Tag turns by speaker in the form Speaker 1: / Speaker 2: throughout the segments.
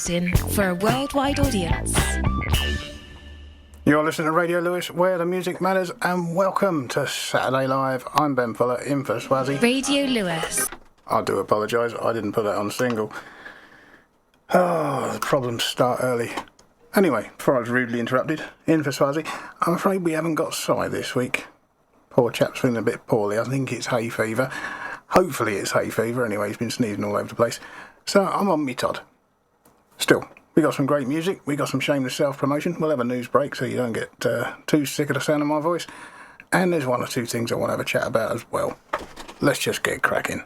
Speaker 1: broadcasting for a worldwide audience.
Speaker 2: You're listening to Radio Lewes, where the music matters, and welcome to Saturday Live. I'm Ben Fuller, in for Swazzy.
Speaker 1: Radio Lewes.
Speaker 2: I do apologise, I didn't put that on single. Oh, the problems start early. Anyway, before I was rudely interrupted, in for Swazzy, I'm afraid we haven't got Si this week. Poor chap's feeling a bit poorly. I think it's hay fever. Hopefully it's hay fever. Anyway, he's been sneezing all over the place. So I'm on me Todd. Still, we got some great music. We got some shameless self-promotion. We'll have a news break so you don't get too sick of the sound of my voice. And there's one or two things I want to have a chat about as well. Let's just get cracking.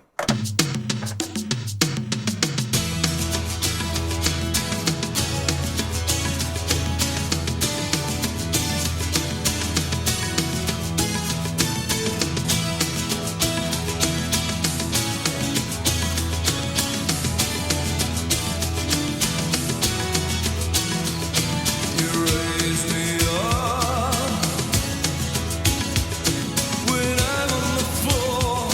Speaker 3: When I'm on the floor,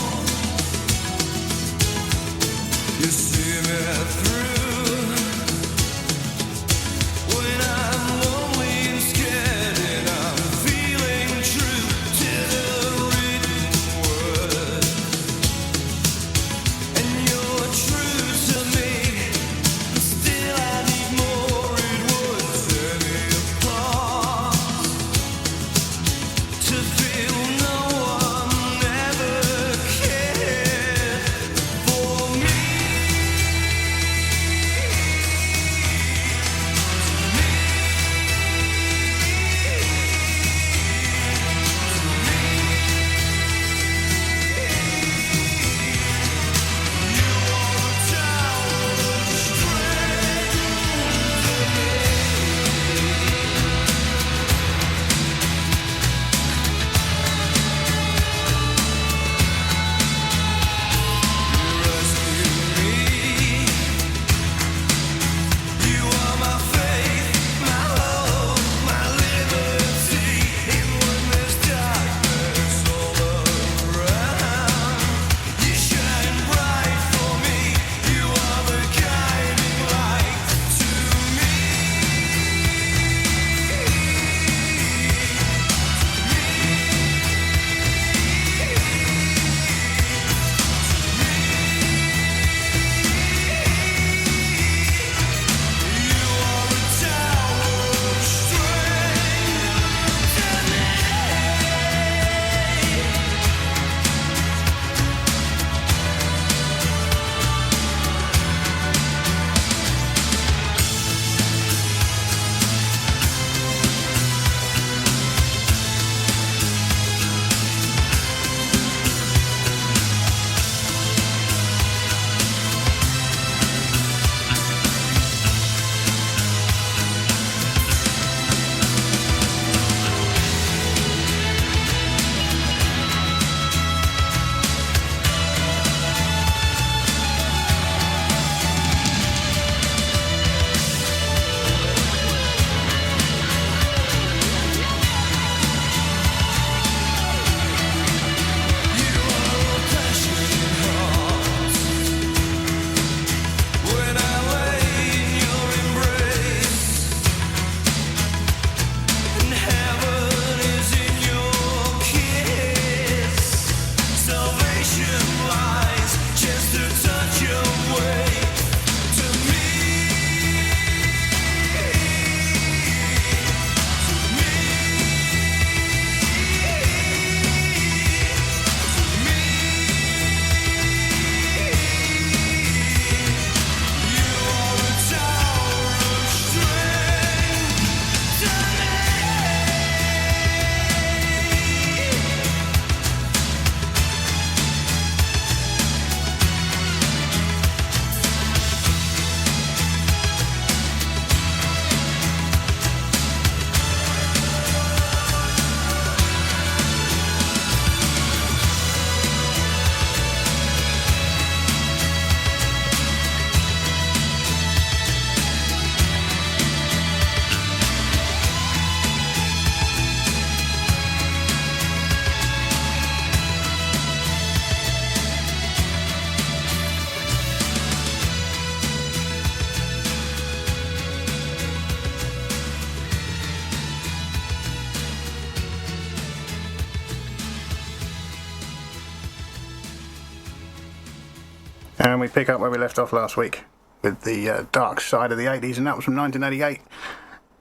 Speaker 2: And we pick up where we left off last week with the Dark Side of the 80s, and that was from 1988.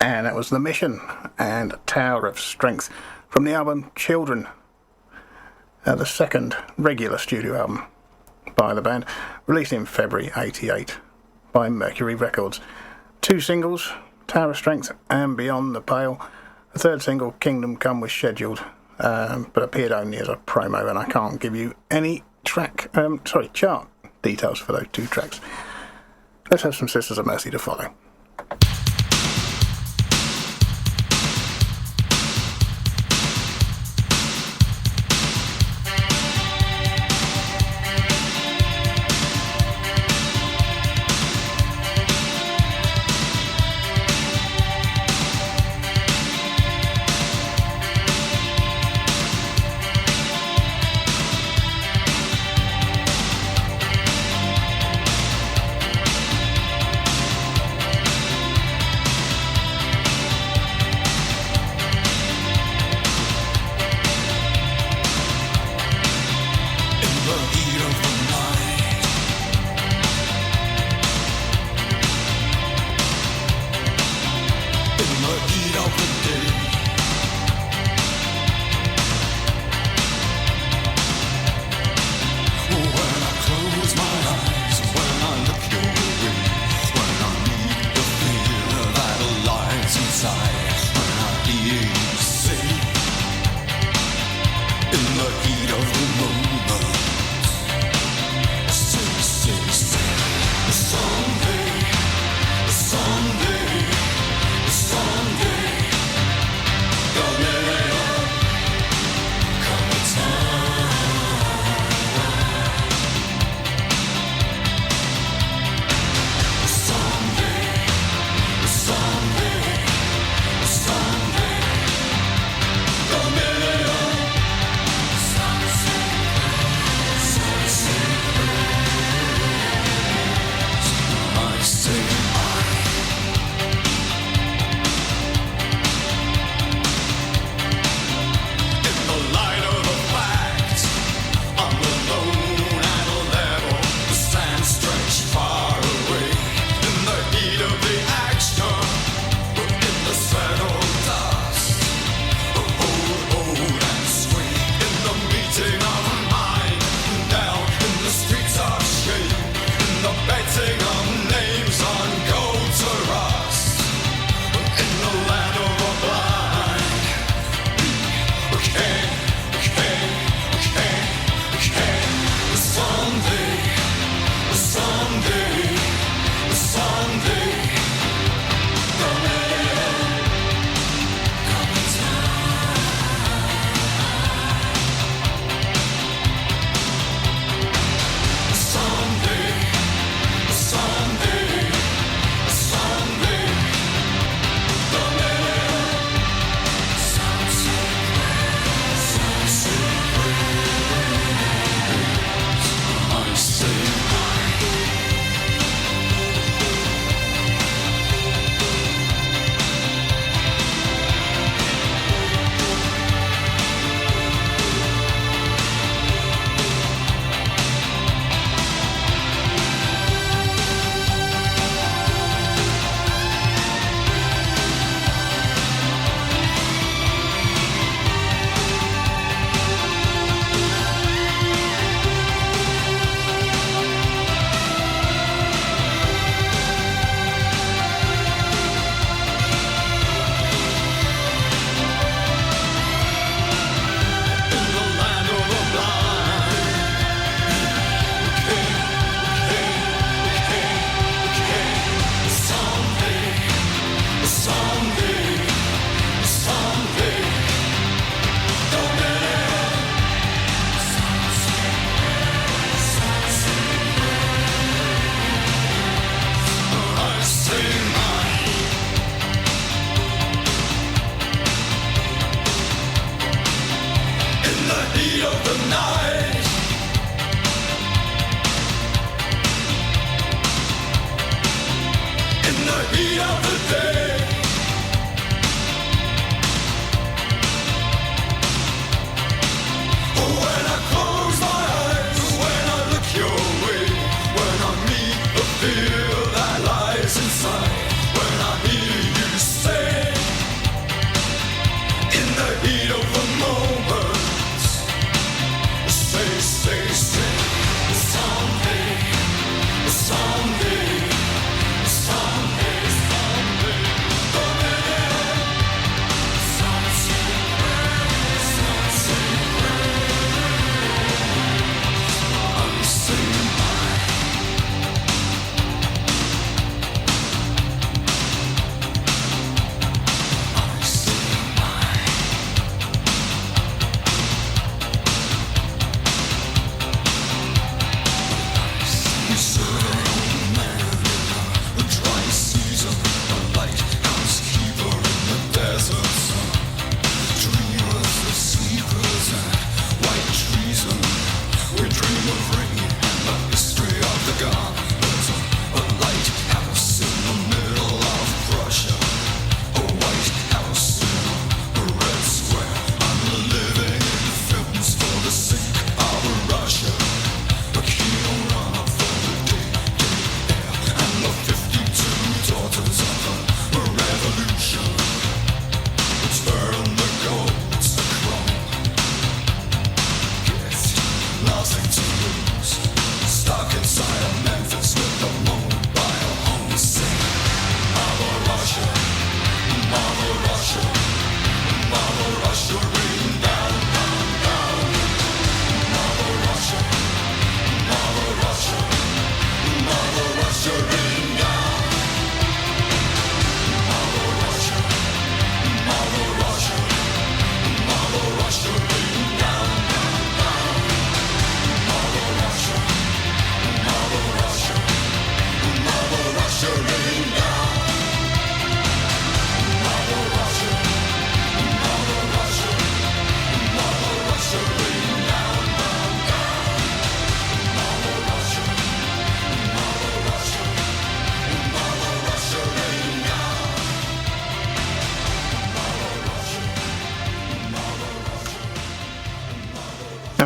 Speaker 2: And that was The Mission and Tower of Strength from the album Children, the second regular studio album by the band, released in February 88 by Mercury Records. 2 singles, Tower of Strength and Beyond the Pale. The third single, Kingdom Come, was scheduled, but appeared only as a promo, and I can't give you any chart details for those 2 tracks. Let's have some Sisters of Mercy to follow.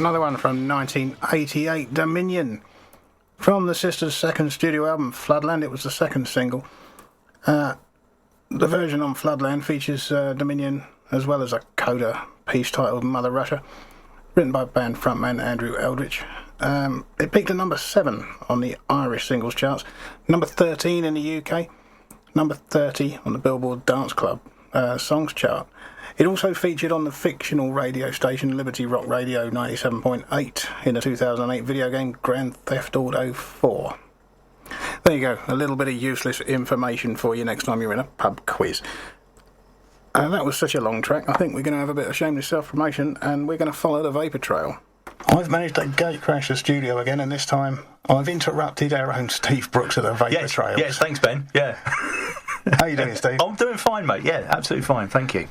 Speaker 2: another one from 1988, Dominion. From the Sisters' second studio album, Floodland, it was the second single. The version on Floodland features Dominion as well as a coda piece titled Mother Russia, written by band frontman Andrew Eldritch. It peaked at number 7 on the Irish singles charts, number 13 in the UK, number 30 on the Billboard Dance Club songs chart. It also featured on the fictional radio station Liberty Rock Radio 97.8 in the 2008 video game Grand Theft Auto 4. There you go, a little bit of useless information for you next time you're in a pub quiz. That was such a long track. I think we're going to have a bit of shameless self-promotion and we're going to follow the Vapor Trail. I've managed to gate crash the studio again, and this time I've interrupted our own Steve Brooks of the Vapor Trail.
Speaker 3: Yes, thanks, Ben. Yeah.
Speaker 2: How you doing, Steve?
Speaker 3: I'm doing fine, mate. Yeah, absolutely fine. Thank you.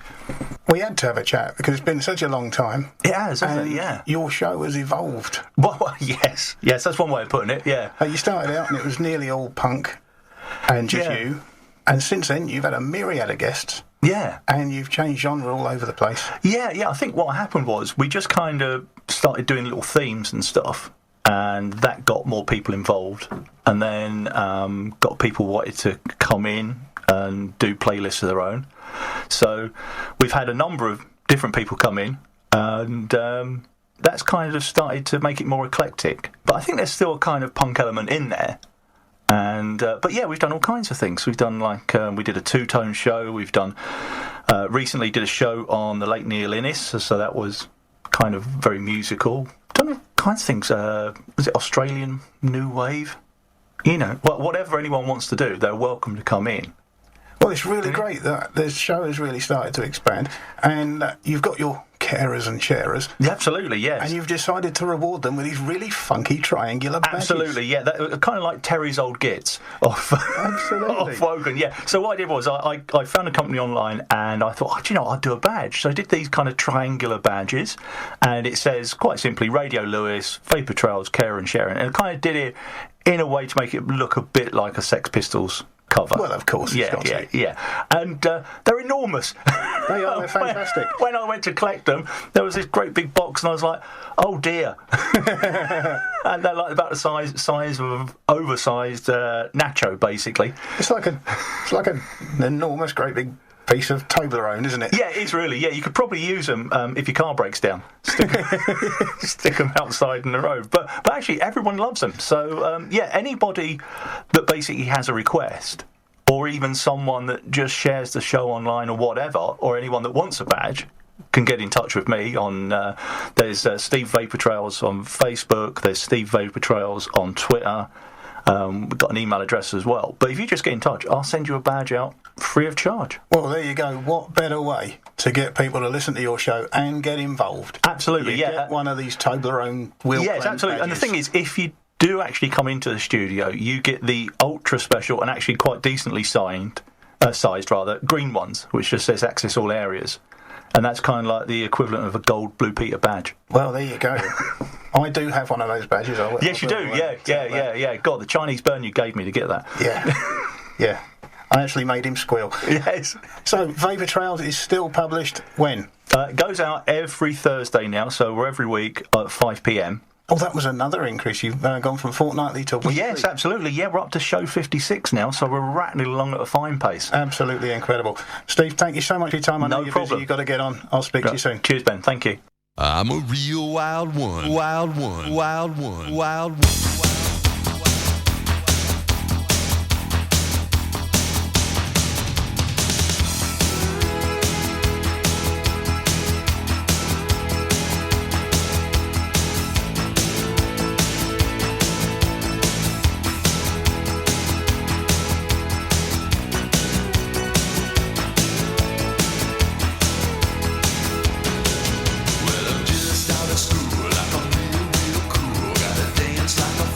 Speaker 2: We had to have a chat because it's been such a long time.
Speaker 3: It has, hasn't it? Yeah.
Speaker 2: Your show has evolved.
Speaker 3: Well, yes, that's one way of putting it. Yeah.
Speaker 2: You started out and it was nearly all punk and just you, and since then you've had a myriad of guests.
Speaker 3: Yeah.
Speaker 2: And you've changed genre all over the place.
Speaker 3: Yeah. I think what happened was we just kind of started doing little themes and stuff, and that got more people involved, and then got people wanted to come in and do playlists of their own. So we've had a number of different people come in, and that's kind of started to make it more eclectic. But I think there's still a kind of punk element in there. And but yeah, we've done all kinds of things. We've done we did a two-tone show. We've done recently did a show on the late Neil Innes, so that was kind of very musical. Done all kinds of things. Was it Australian New Wave? You know, whatever anyone wants to do, they're welcome to come in.
Speaker 2: Well, it's really great that the show has really started to expand, and you've got your carers and sharers.
Speaker 3: Yeah, absolutely, yes.
Speaker 2: And you've decided to reward them with these really funky triangular badges.
Speaker 3: Absolutely, yeah. Kind of like Terry's old gits off Wogan, yeah. So what I did was I found a company online and I thought, I'd do a badge. So I did these kind of triangular badges, and it says, quite simply, Radio Lewes, Vapor Trails, Care and Sharing. And I kind of did it in a way to make it look a bit like a Sex Pistols cover.
Speaker 2: Well, of course,
Speaker 3: yeah. And they're enormous.
Speaker 2: They are, they're fantastic.
Speaker 3: When I went to collect them, there was this great big box, and I was like, oh dear. And they're like about the size of oversized nacho, basically.
Speaker 2: It's like an enormous, great big piece of Toblerone, isn't it?
Speaker 3: Yeah, it is really. Yeah, you could probably use them if your car breaks down. Stick them outside in the road. But actually, everyone loves them. So anybody that basically has a request, or even someone that just shares the show online or whatever, or anyone that wants a badge, can get in touch with me on. There's Steve Vapor Trails on Facebook. There's Steve Vapor Trails on Twitter. We've got an email address as well. But if you just get in touch, I'll send you a badge out free of charge.
Speaker 2: Well, there you go. What better way to get people to listen to your show and get involved?
Speaker 3: Absolutely,
Speaker 2: you get one of these Toblerone wheel.
Speaker 3: Yes, absolutely.
Speaker 2: Badges.
Speaker 3: And the thing is, if you do actually come into the studio, you get the ultra special and actually quite decently sized green ones, which just says access all areas. And that's kind of like the equivalent of a gold Blue Peter badge.
Speaker 2: Well, there you go. I do have one of those badges.
Speaker 3: Yes, you do. Yeah. God, the Chinese burn you gave me to get that.
Speaker 2: Yeah. I actually made him squeal.
Speaker 3: Yes.
Speaker 2: So, Vapor Trails is still published when?
Speaker 3: It goes out every Thursday now, so we're every week at 5 p.m.
Speaker 2: Oh, that was another increase. You've gone from fortnightly to weekly.
Speaker 3: Yes, absolutely. Yeah, we're up to show 56 now, so we're rattling along at a fine pace.
Speaker 2: Absolutely incredible. Steve, thank you so much for your time. I know you're busy. You've got to get on. I'll speak to you soon.
Speaker 3: Cheers, Ben. Thank you.
Speaker 4: I'm a real wild one. Wild one. Wild one. Wild one.
Speaker 5: Well, I'm just out of school, like I'm real, real cool. Gotta dance like a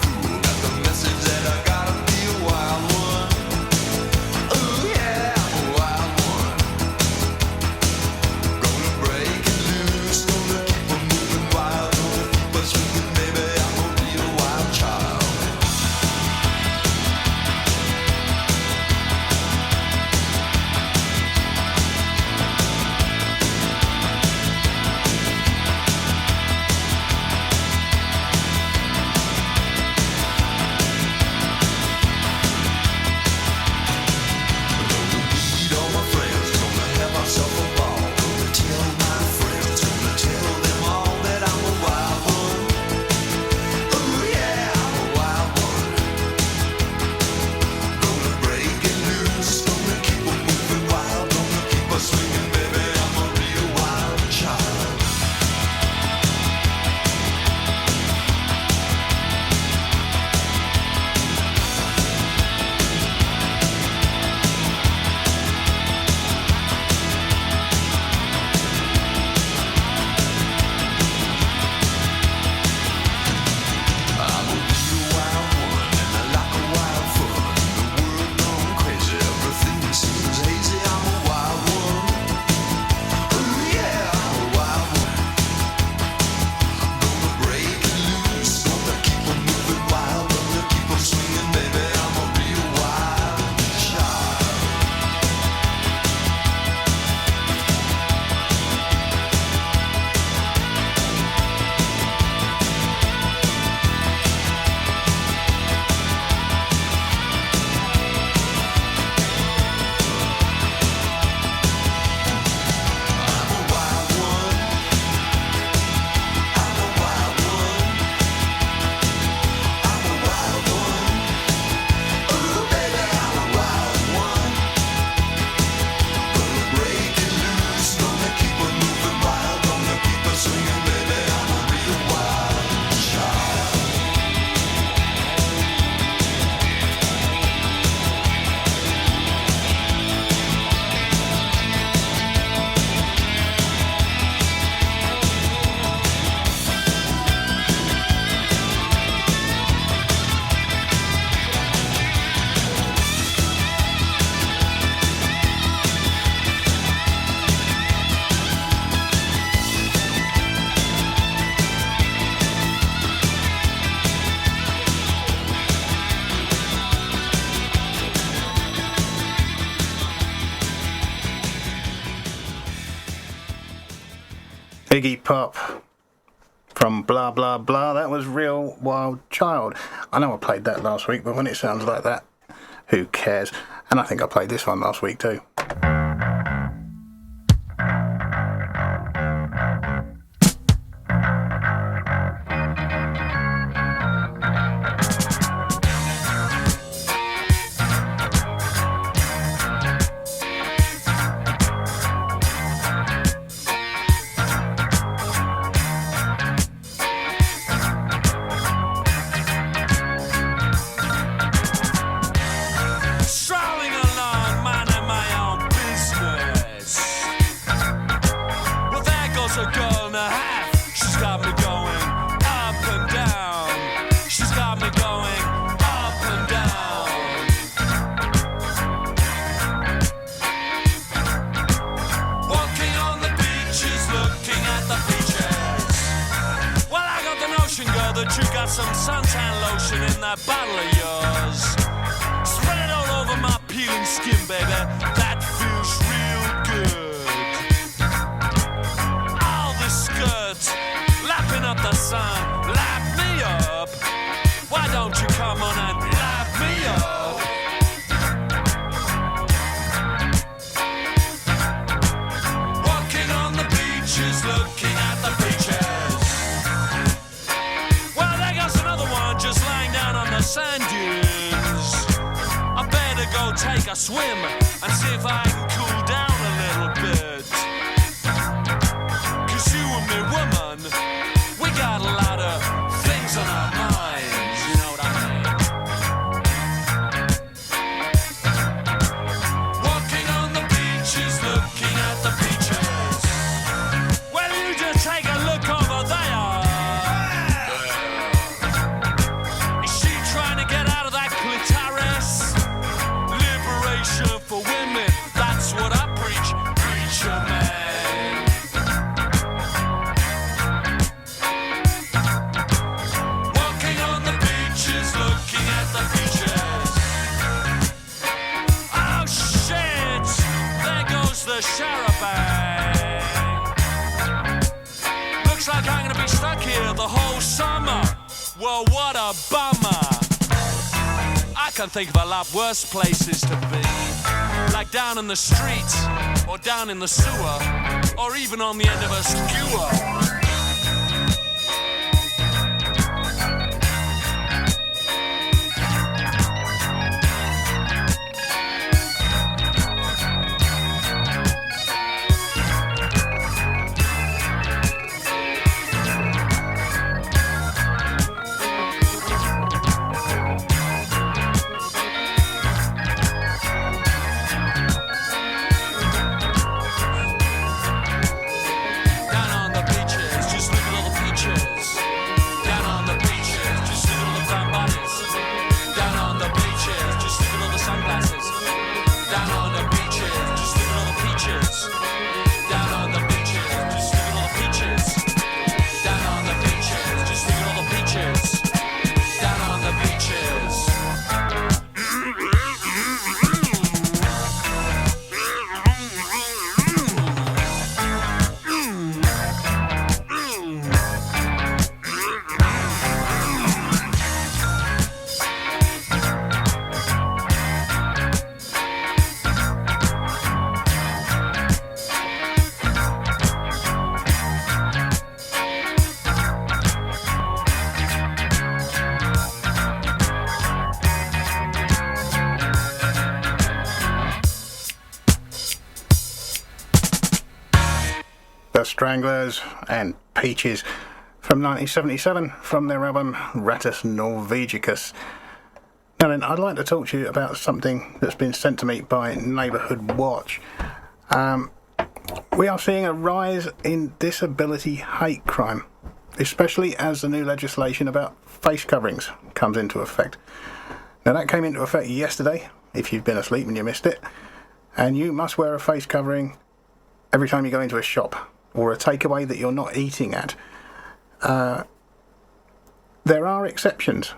Speaker 2: Iggy Pop from Blah Blah Blah. That was Real Wild Child. I know I played that last week, but when it sounds like that, who cares? And I think I played this one last week too.
Speaker 5: Some suntan lotion in that bottle of yours. Spread it all over my peeling skin, baby. That feels real good. All the skirts, lapping up the sun. Lap me up. Why don't you come on and lap me up? Walking on the beaches, looking at the beaches. Just lying down on the sand dunes. I better go take a swim and see if I can cool down a little bit. 'Cause you and me, woman, we got a lot of things on our minds, you know what I mean? Walking on the beaches, looking at the beaches. Well, you just take a look over there. For women, that's what I preach, preacher man. Walking on the beaches, looking at the beaches. Oh shit, there goes the charabanc. Looks like I'm gonna be stuck here the whole summer. Well, what a bummer. I can think of a lot worse places to be. Like down in the street, or down in the sewer, or even on the end of a skewer.
Speaker 2: Stranglers and Peaches from 1977 from their album Rattus Norvegicus. Now then, I'd like to talk to you about something that's been sent to me by Neighbourhood Watch. We are seeing a rise in disability hate crime, especially as the new legislation about face coverings comes into effect. Now that came into effect yesterday, if you've been asleep and you missed it, and you must wear a face covering every time you go into a shop or a takeaway that you're not eating at. There are exceptions.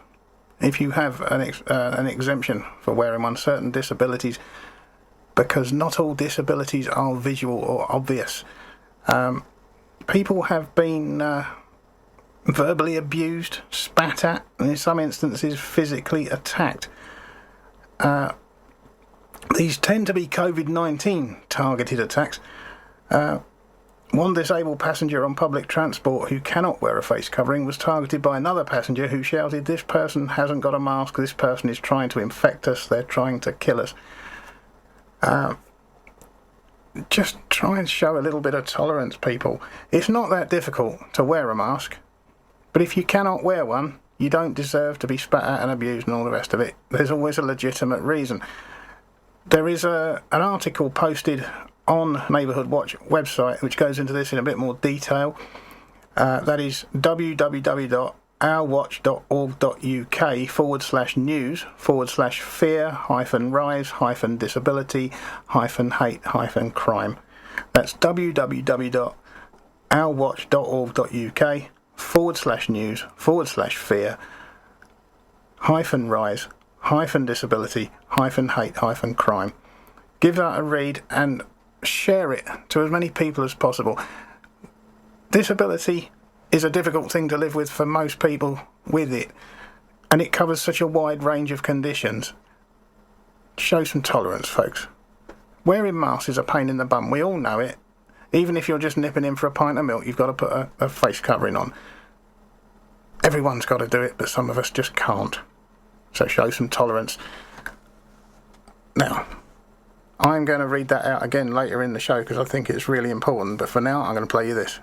Speaker 2: If you have an exemption for wearing one, certain disabilities, because not all disabilities are visual or obvious. people have been verbally abused, spat at, and in some instances physically attacked. These tend to be COVID-19 targeted attacks. One disabled passenger on public transport who cannot wear a face covering was targeted by another passenger who shouted, "This person hasn't got a mask, this person is trying to infect us, they're trying to kill us." Just try and show a little bit of tolerance, people. It's not that difficult to wear a mask, but if you cannot wear one, you don't deserve to be spat at and abused and all the rest of it. There's always a legitimate reason. There is an article posted on Neighbourhood Watch website which goes into this in a bit more detail. That is www.ourwatch.org.uk/news/fear-rise-disability-hate-crime. That's www.ourwatch.org.uk/news/fear-rise-disability-hate-crime. Give that a read and share it to as many people as possible. Disability is a difficult thing to live with for most people with it, and it covers such a wide range of conditions. Show some tolerance, folks. Wearing masks is a pain in the bum. We all know it. Even if you're just nipping in for a pint of milk, you've got to put a face covering on. Everyone's got to do it, but some of us just can't. So show some tolerance. Now, I'm going to read that out again later in the show because I think it's really important, but for now I'm going to play you this.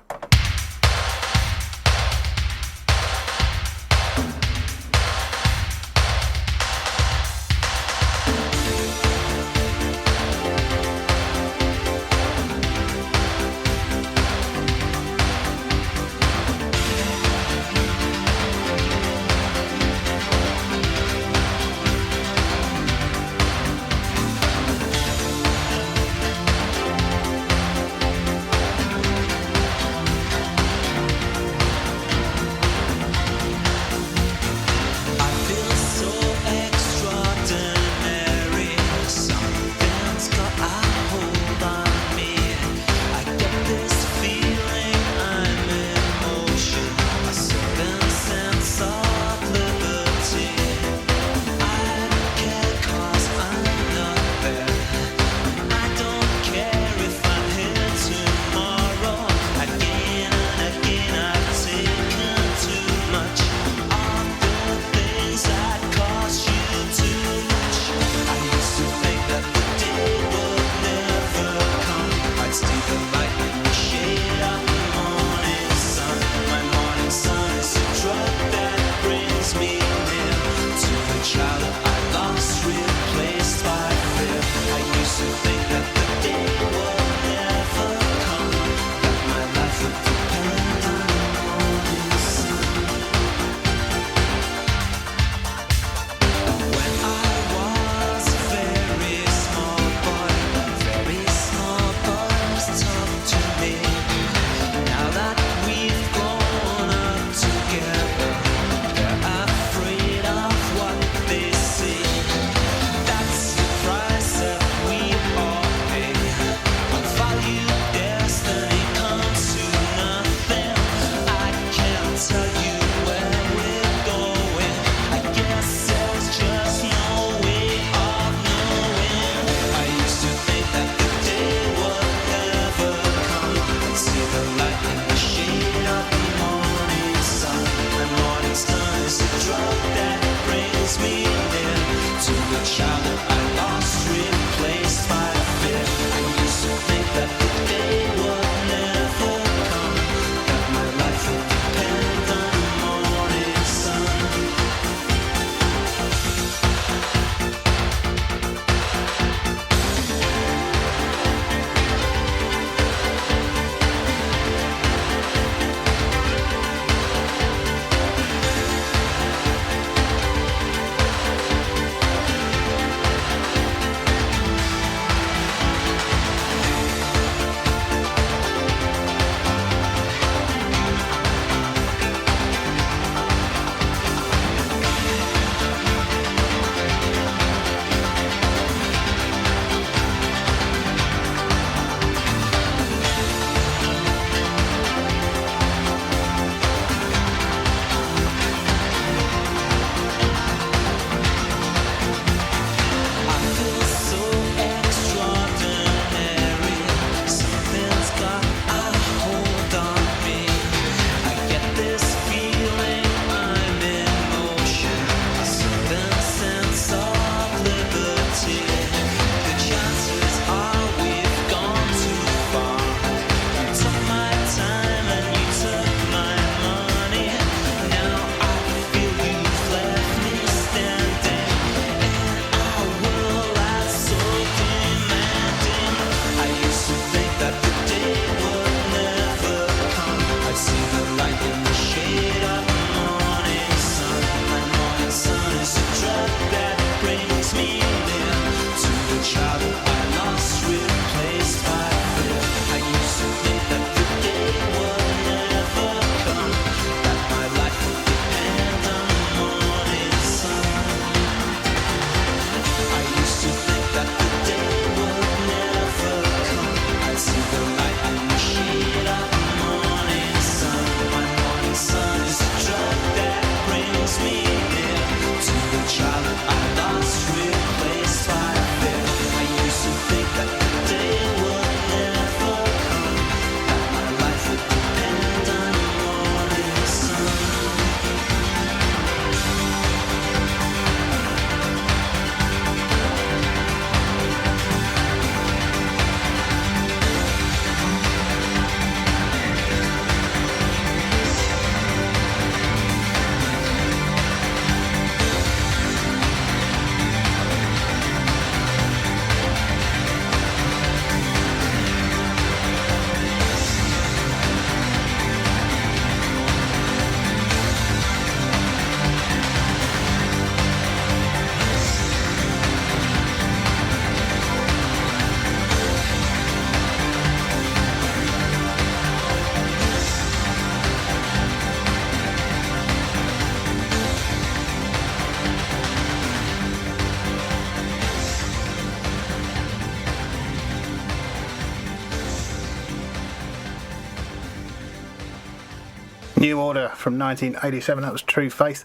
Speaker 2: New Order from 1987, that was True Faith.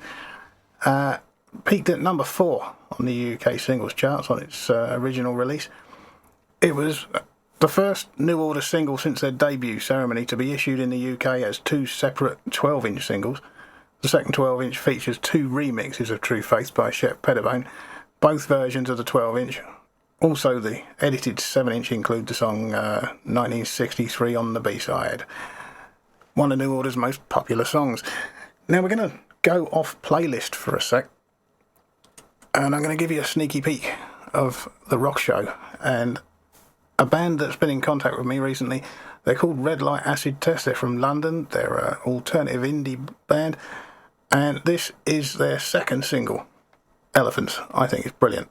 Speaker 2: Peaked at number 4 on the UK singles charts on its original release. It was the first New Order single since their debut ceremony to be issued in the UK as 2 separate 12-inch singles. The second 12-inch features 2 remixes of True Faith by Shep Pettibone, both versions of the 12-inch. Also, the edited 7-inch include the song 1963 on the B-side. One of New Order's most popular songs. Now we're going to go off playlist for a sec, and I'm going to give you a sneaky peek of the rock show and a band that's been in contact with me recently. They're called Red Light Acid Test. They're from London. They're an alternative indie band, and this is their second single, Elephants. I think it's brilliant.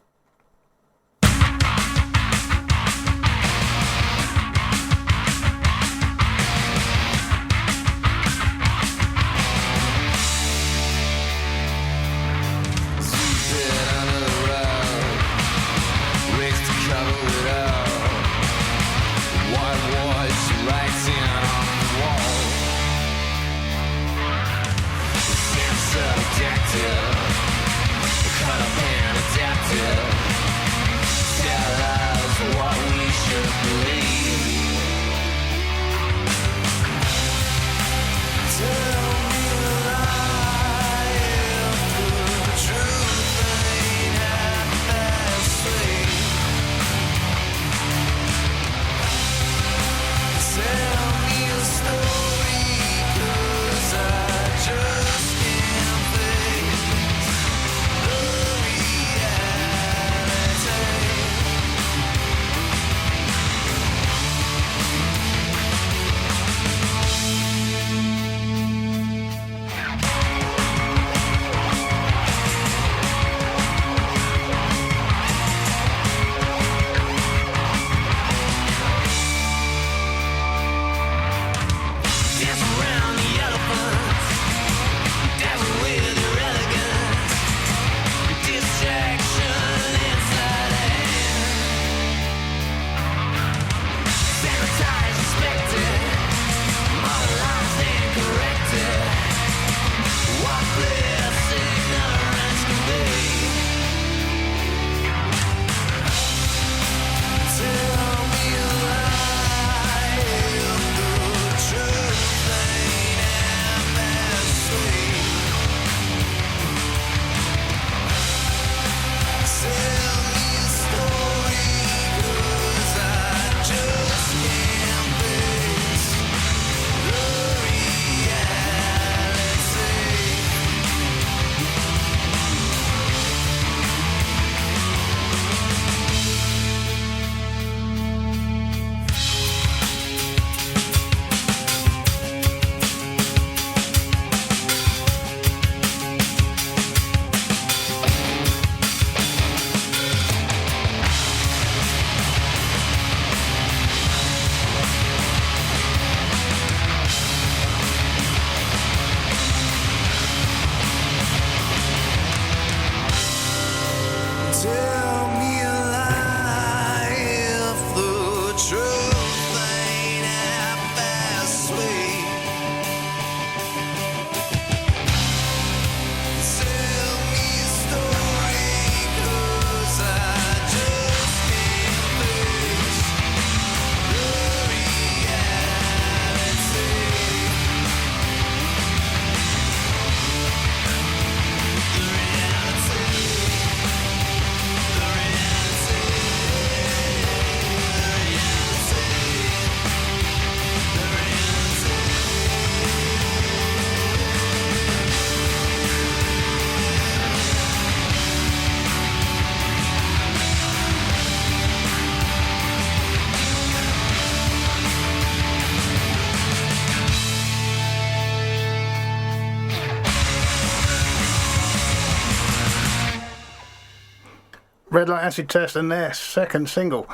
Speaker 2: Red Light Acid Test and their second single,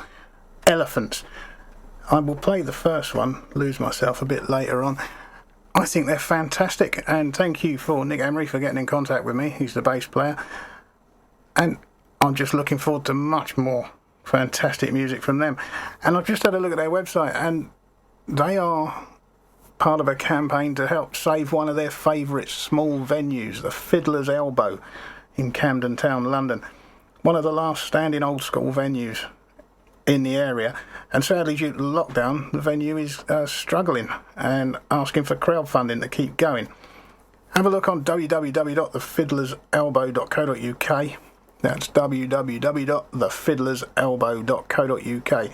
Speaker 2: Elephants. I will play the first one, Lose Myself, a bit later on. I think they're fantastic, and thank you for Nick Emery for getting in contact with me. He's the bass player, and I'm just looking forward to much more fantastic music from them. And I've just had a look at their website, and they are part of a campaign to help save one of their favourite small venues, the Fiddler's Elbow in Camden Town, London. One of the last standing old school venues in the area, and sadly due to lockdown the venue is struggling and asking for crowdfunding to keep going. Have a look on www.thefiddlerselbow.co.uk. That's www.thefiddlerselbow.co.uk.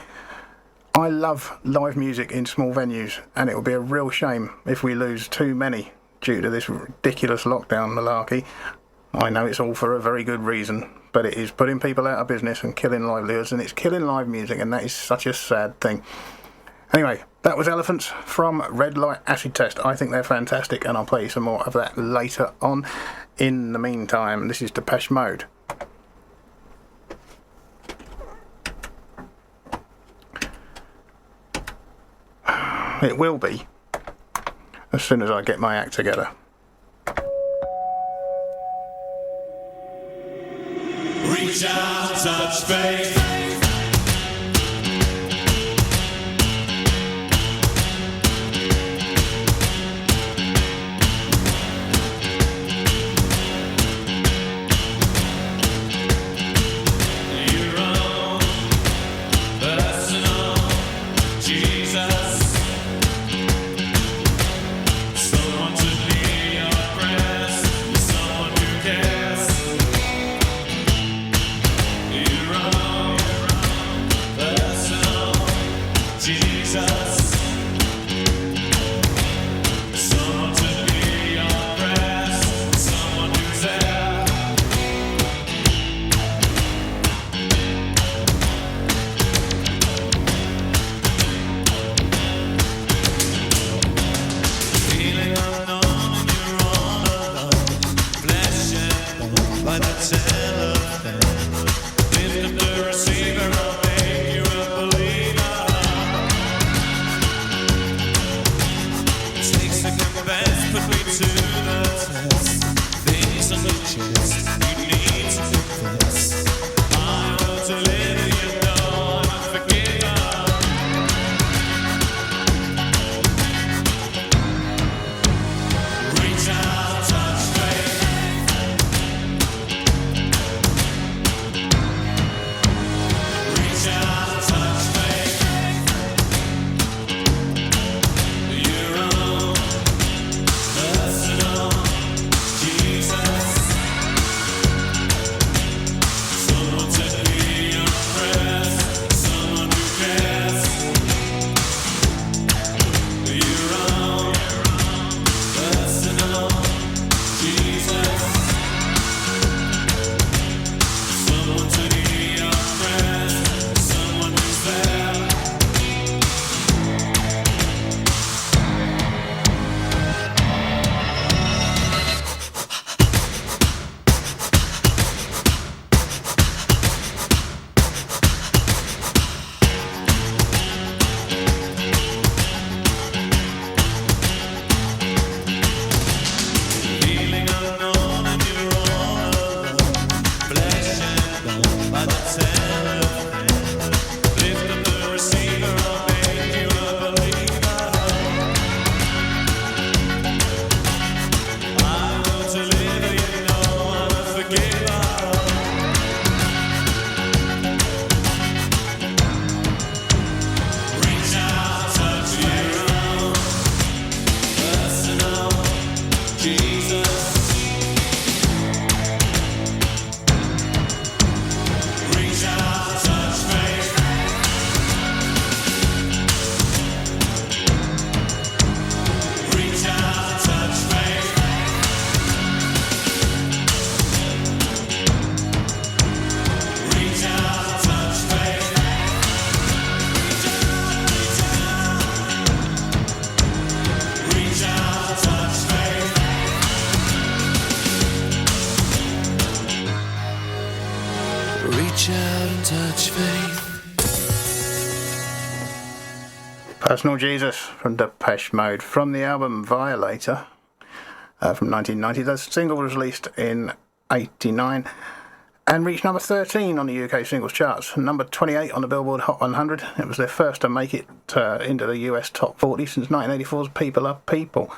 Speaker 2: I love live music in small venues, and it will be a real shame if we lose too many due to this ridiculous lockdown malarkey. I know it's all for a very good reason, but it is putting people out of business and killing livelihoods, and it's killing live music, and that is such a sad thing. Anyway, that was Elephants from Red Light Acid Test. I think they're fantastic, and I'll play you some more of that later on. In the meantime, this is Depeche Mode. It will be, as soon as I get my act together.
Speaker 6: Reach out, touch faith. Your own personal Jesus. Someone to hear your prayers. Someone who cares. Your own personal Jesus. Someone to hear your prayers. Someone who's there. Feeling unknown and you're all alone. Flesh and bone by the telephone. Lift up the receiver, I'll make you a believer. Takes to confess, put me to the test. Things on the chest, you need to confess. I will deliver you, know I'm a forgiver. Reach out, touch faith. Reach out, touch faith. Your own personal Jesus. Someone to hear your prayers. Someone who cares. Your own personal Jesus. Someone to hear your prayers. Someone who's there. Feeling unknown and you're all alone. Flesh and bone by the telephone. Lift up the receiver, I'll make you a believer. I will deliver you, know I'm a forgiver. Reach out, touch your own personal Jesus. Reach out, touch faith. Reach out, touch faith. Reach out, touch faith. Reach out, touch faith. Reach out and touch faith.
Speaker 2: Personal Jesus from Depeche Mode, from the album Violator from 1990. The single was released in '89. and reached number 13 on the UK singles charts, number 28 on the Billboard Hot 100. It was their first to make it into the US top 40 since 1984's People Are People.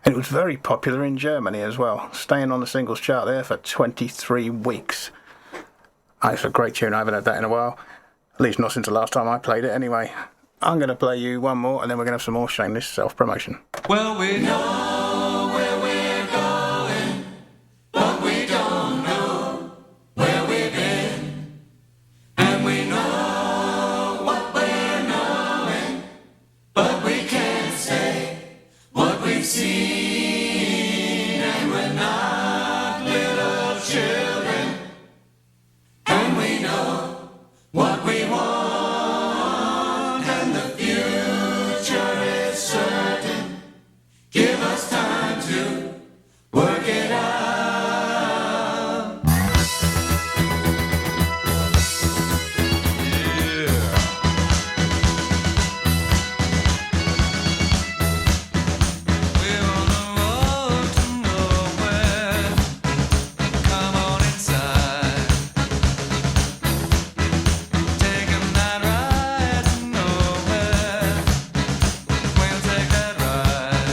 Speaker 2: And it was very popular in Germany as well, staying on the singles chart there for 23 weeks. It's a great tune. I haven't heard that in a while, at least not since the last time I played it anyway. I'm going to play you one more, and then we're going to have some more shameless self-promotion.
Speaker 6: Well, we know where we're going, but we don't know where we've been. And we know what we're knowing, but we can't say what we've seen. And we're not little children, and we know what we want. Give us time to work it out. Yeah. We're on the road to nowhere. Come on inside. Taking that ride to nowhere. We'll take that ride.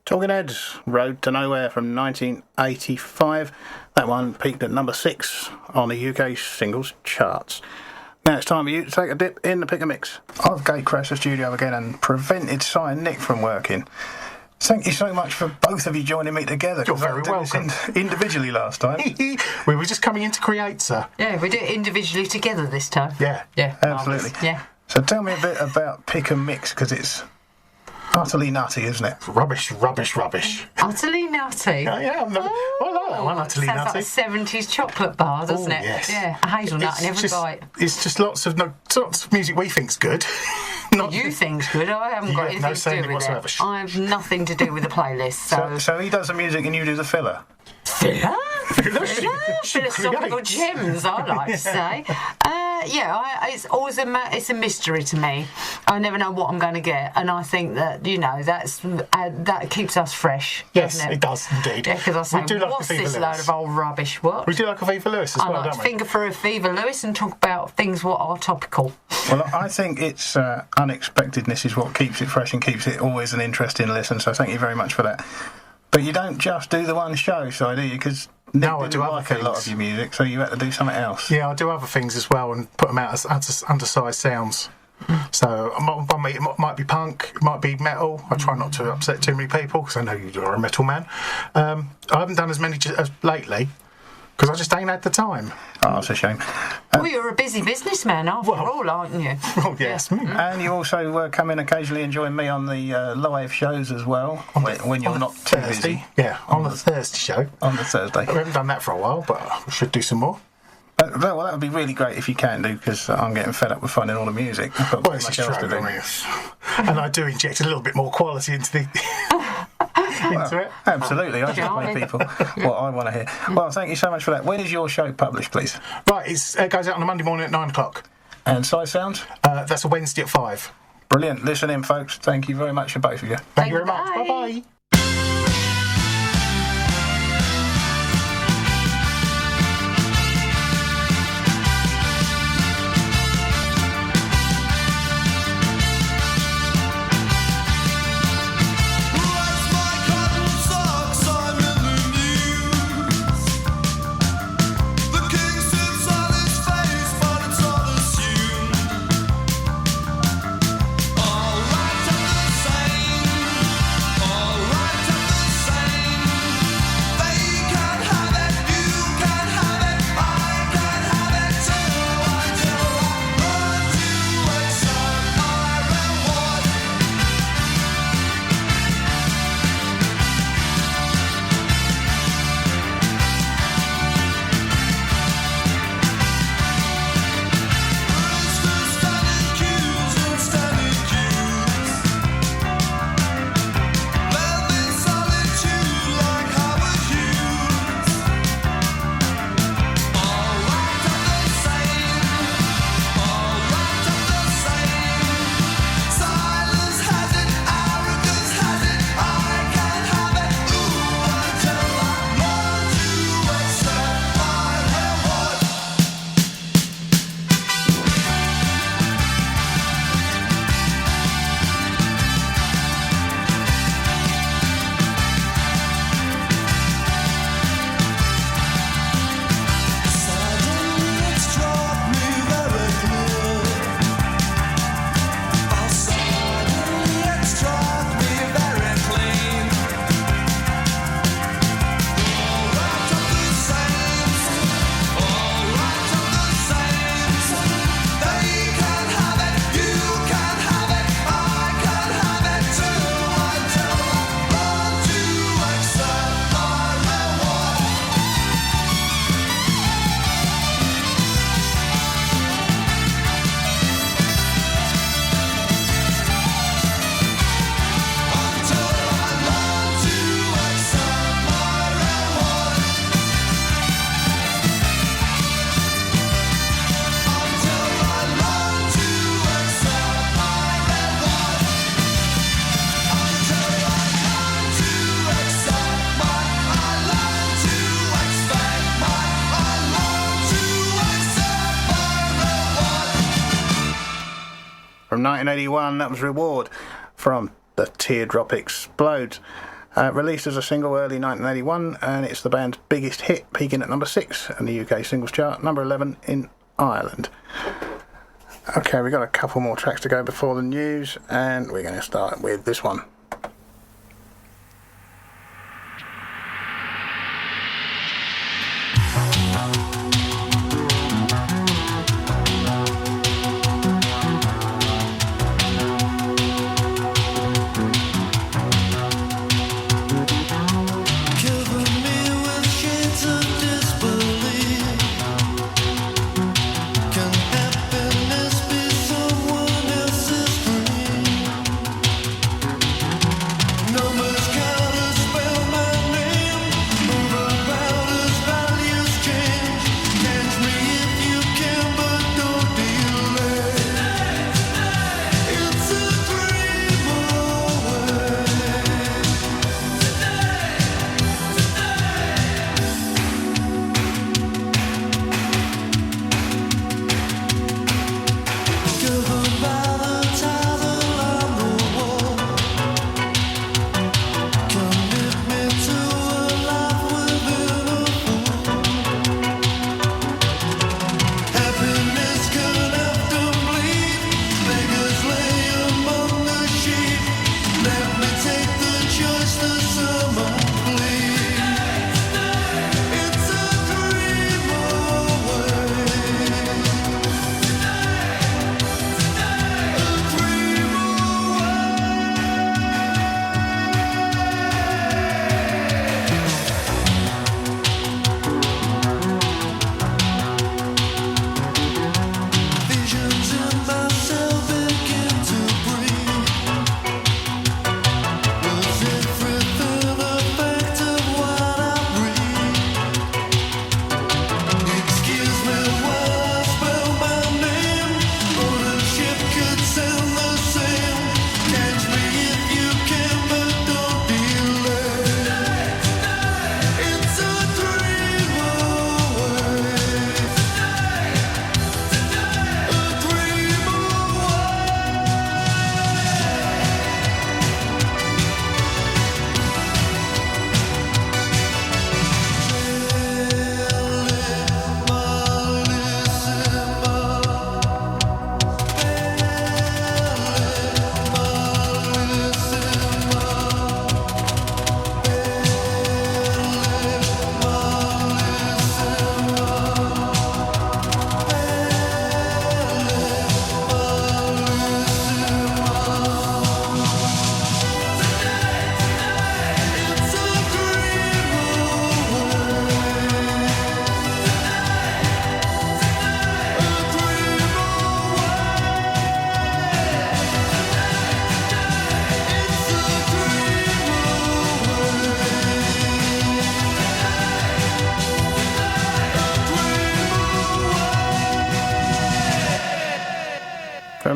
Speaker 2: Talking Heads, Road to Nowhere from 1985. That one peaked at number 6 on the UK singles charts. Now it's time for you to take a dip in the pick and mix. I've gate crashed the studio again and prevented Si and Nick from working. Thank you so much for both of you joining me together.
Speaker 7: You're
Speaker 2: 'cause I
Speaker 7: very
Speaker 2: did this
Speaker 7: welcome.
Speaker 2: individually last time.
Speaker 7: We were just coming in to create, sir.
Speaker 8: Yeah, we do it individually together this time.
Speaker 7: Yeah.
Speaker 8: Yeah.
Speaker 2: Absolutely.
Speaker 8: marvellous. Yeah.
Speaker 2: So tell me a bit about Pick and Mix, because it's utterly nutty, isn't it?
Speaker 7: Rubbish, rubbish, rubbish.
Speaker 8: Utterly nutty.
Speaker 7: Yeah, I like that one, utterly
Speaker 8: sounds
Speaker 7: nutty.
Speaker 8: like a 70s chocolate bar, doesn't
Speaker 7: Oh,
Speaker 8: it?
Speaker 7: yes.
Speaker 8: Yeah, a hazelnut in every
Speaker 7: just,
Speaker 8: bite.
Speaker 7: It's just lots of music we think's good. Not
Speaker 8: You think's good. I haven't
Speaker 7: You
Speaker 8: got
Speaker 7: have no
Speaker 8: anything to
Speaker 7: say in
Speaker 8: do
Speaker 7: it
Speaker 8: with
Speaker 7: whatsoever.
Speaker 8: it. I have nothing to do with the playlist.
Speaker 2: So he does the music and you do the filler.
Speaker 8: Filler?
Speaker 7: She
Speaker 8: Philosophical
Speaker 7: creates.
Speaker 8: gems, I like to say. It's always it's a mystery to me. I never know what I'm going to get, and I think that that keeps us fresh.
Speaker 7: Yes,
Speaker 8: doesn't
Speaker 7: it does indeed.
Speaker 8: Yeah, because I say,
Speaker 7: We do like
Speaker 8: what's
Speaker 7: Aviva
Speaker 8: this
Speaker 7: Lewis.
Speaker 8: load of old rubbish? What?
Speaker 7: We do like Aviva Lewis as
Speaker 8: I
Speaker 7: well,
Speaker 8: like
Speaker 7: don't
Speaker 8: to
Speaker 7: we?
Speaker 8: finger for Aviva Lewis and talk about things what are topical.
Speaker 2: Well, I think it's unexpectedness is what keeps it fresh and keeps it always an interesting listen, so thank you very much for that. But you don't just do the one show, so do you? Because Nick
Speaker 7: No, I
Speaker 2: didn't
Speaker 7: do other
Speaker 2: like a lot
Speaker 7: things.
Speaker 2: of your music, so you had to do something else.
Speaker 7: Yeah, I do other things as well and put them out as undersized sounds. So it might be punk, it might be metal. I try not to upset too many people because I know you're a metal man. I haven't done as many as lately because I just ain't had the time.
Speaker 2: Oh, that's a shame.
Speaker 8: Well, you're a busy businessman after all, aren't you?
Speaker 7: Oh, yes.
Speaker 2: And you also come in occasionally and join me on the live shows as well, when you're not too
Speaker 7: Thursday.
Speaker 2: busy.
Speaker 7: Yeah, on the Thursday show.
Speaker 2: On the Thursday.
Speaker 7: We haven't done that for a while, but we should do some more.
Speaker 2: Well, that would be really great if you can do, because I'm getting fed up with finding all the music. I've got
Speaker 7: Well,
Speaker 2: too
Speaker 7: this
Speaker 2: much
Speaker 7: is
Speaker 2: else
Speaker 7: true.
Speaker 2: to do.
Speaker 7: I mean, and I do inject a little bit more quality into the into it.
Speaker 2: Absolutely, I just play people what I want to hear. Well, thank you so much for that. When is your show published, please?
Speaker 7: Right, it goes out on a Monday morning at 9 o'clock.
Speaker 2: And Size Sounds?
Speaker 7: That's a Wednesday at 5.
Speaker 2: Brilliant. Listen in, folks. Thank you very much for both of you.
Speaker 7: Thank you very much.
Speaker 8: Bye.
Speaker 7: Bye-bye.
Speaker 6: Where's my cotton socks? I'm in the news. The king sits on his face, but it's all assumed. All right, I'm the same. All right, I'm the same. They can have it, you can have it, I can have it too. Until I learn to accept my reward. Roosters stand in queues and stand in queues. Live in solitude like Howard Hughes. All right, I'm the same. All right, I'm the same. Silence has it, arrogance has it. I can have it, ooh, until I learn to accept my reward. Suddenly it struck me very clear. Oh, suddenly it struck me very clean. All right, I'm the same. All right, I'm the same. They can have it, you can have it, I can have it too. Until I learn to accept my reward. Until I learn to accept my reward. Until I learn to accept my reward. Until I learn to accept my, I learn to expect my, I learn to accept my reward.
Speaker 2: From 1981, that was Reward from The Teardrop Explodes. Released as a single early 1981, and it's the band's biggest hit, peaking at number 6 in the UK singles chart, number 11 in Ireland. Okay, we've got a couple more tracks to go before the news, and we're going to start with this one.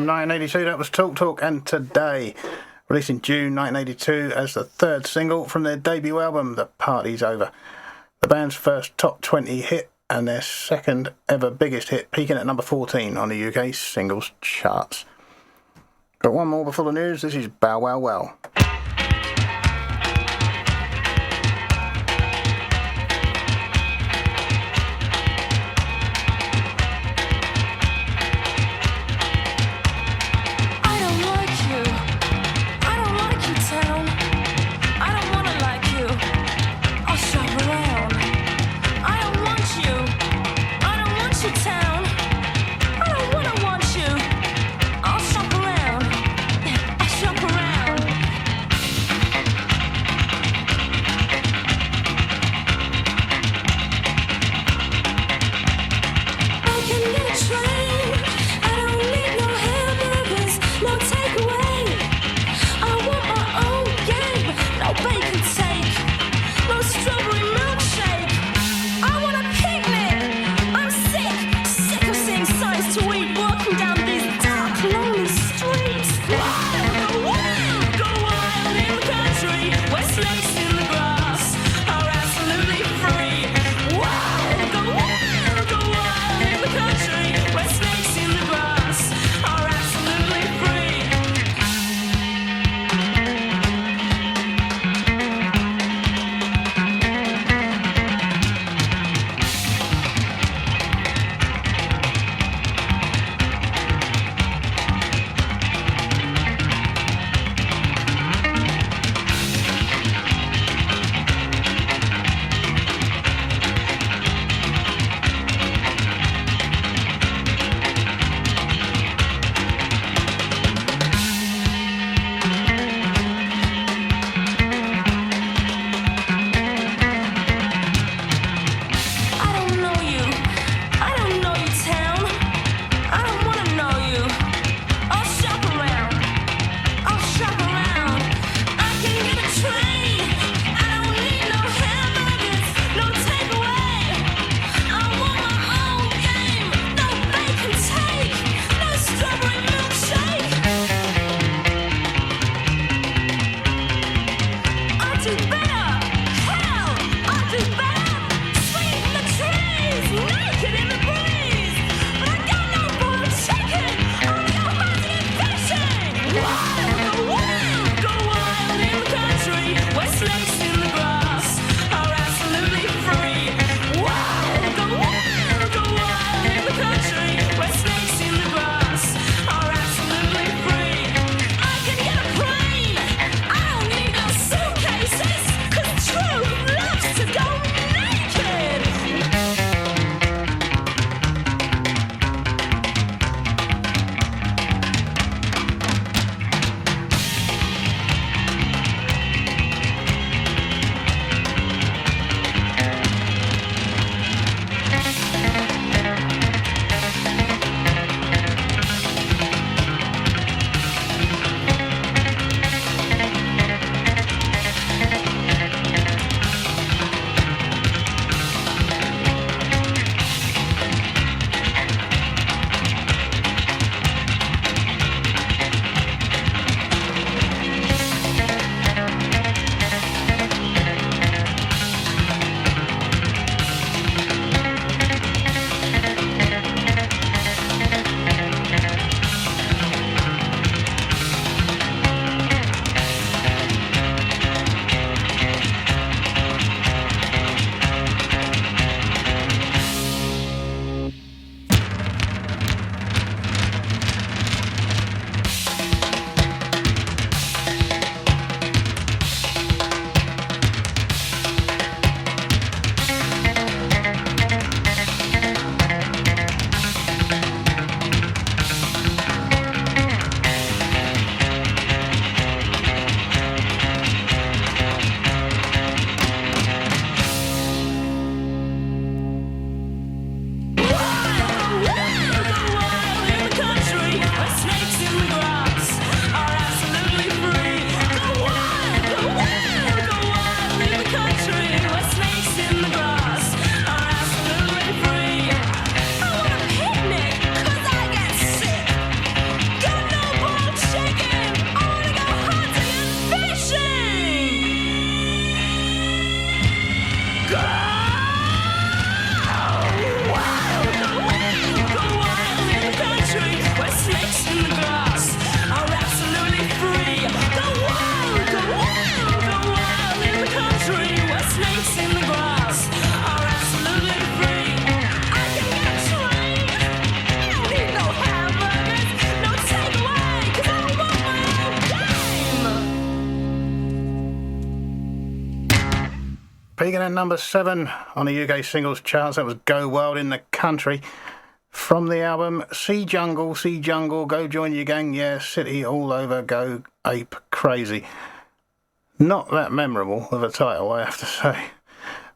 Speaker 2: 1982, that was Talk Talk and Today, released in June 1982 as the third single from their debut album, The Party's Over. The band's first top 20 hit and their second ever biggest hit, peaking at number 14 on the UK singles charts. Got one more before the news. This is Bow Wow Wow. peaking at number 7 on the UK singles charts. That was Go Wild in the Country. From the album See Jungle, Go Join Your Gang, yeah, City All Over, Go Ape Crazy. Not that memorable of a title, I have to say.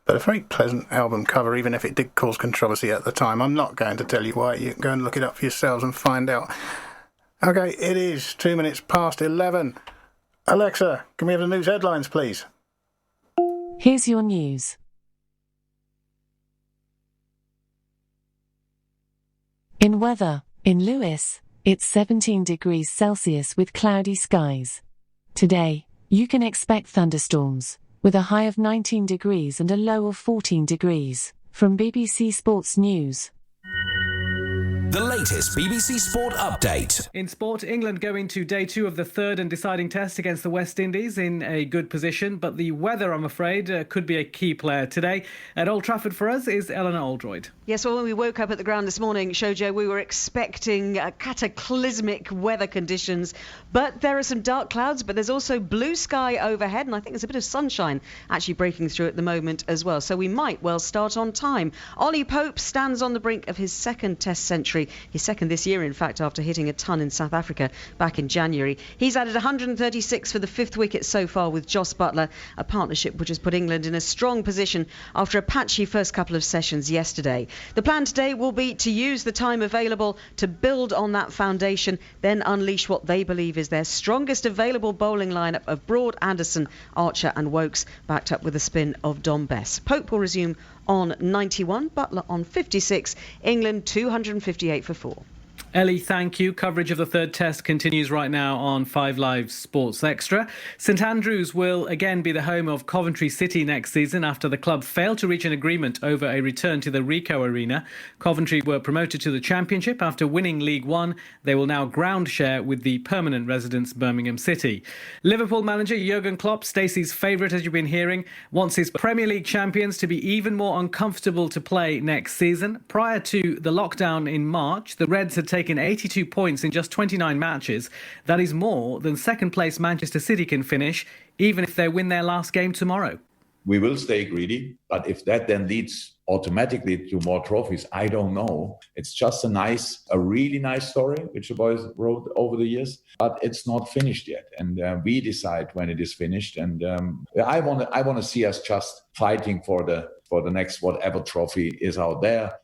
Speaker 2: But a very pleasant album cover, even if it did cause controversy at the time. I'm not going to tell you why. You can go and look it up for yourselves and find out. OK, it is 2 minutes past 11. Alexa, can we have the news headlines, please?
Speaker 9: Here's your news. In weather, in Lewes, it's 17 degrees Celsius with cloudy skies. Today, you can expect thunderstorms, with a high of 19 degrees and a low of 14 degrees. From BBC Sports News.
Speaker 10: The latest BBC Sport update.
Speaker 11: In sport, England go into day 2 of the third and deciding test against the West Indies in a good position, but the weather, I'm afraid, could be a key player today. At Old Trafford for us is Eleanor Oldroyd.
Speaker 12: Yes, well, when we woke up at the ground this morning, Shojo, we were expecting cataclysmic weather conditions, but there are some dark clouds, but there's also blue sky overhead, and I think there's a bit of sunshine actually breaking through at the moment as well, so we might well start on time. Ollie Pope stands on the brink of his second test century. His second this year, in fact, after hitting a ton in South Africa back in January. He's added 136 for the 5th wicket so far with Jos Buttler, a partnership which has put England in a strong position after a patchy first couple of sessions yesterday. The plan today will be to use the time available to build on that foundation, then unleash what they believe is their strongest available bowling lineup of Broad, Anderson, Archer and Wokes, backed up with the spin of Dom Bess. Pope will resume on 91, Buttler on 56, England 258 for 4.
Speaker 11: Ellie, thank you. Coverage of the third test continues right now on 5 Live Sports Extra. St Andrews will again be the home of Coventry City next season after the club failed to reach an agreement over a return to the Ricoh Arena. Coventry were promoted to the Championship after winning League One. They will now ground share with the permanent residents Birmingham City. Liverpool manager Jurgen Klopp, Stacey's favourite as you've been hearing, wants his Premier League champions to be even more uncomfortable to play next season. Prior to the lockdown in March, the Reds had taken 82 points in just 29 matches. That is more than second-place Manchester City can finish, even if they win their last game tomorrow.
Speaker 13: We will stay greedy, but if that then leads automatically to more trophies, I don't know. It's just a really nice story, which the boys wrote over the years, but it's not finished yet. And we decide when it is finished. And I want to see us just fighting for the next whatever trophy is out there.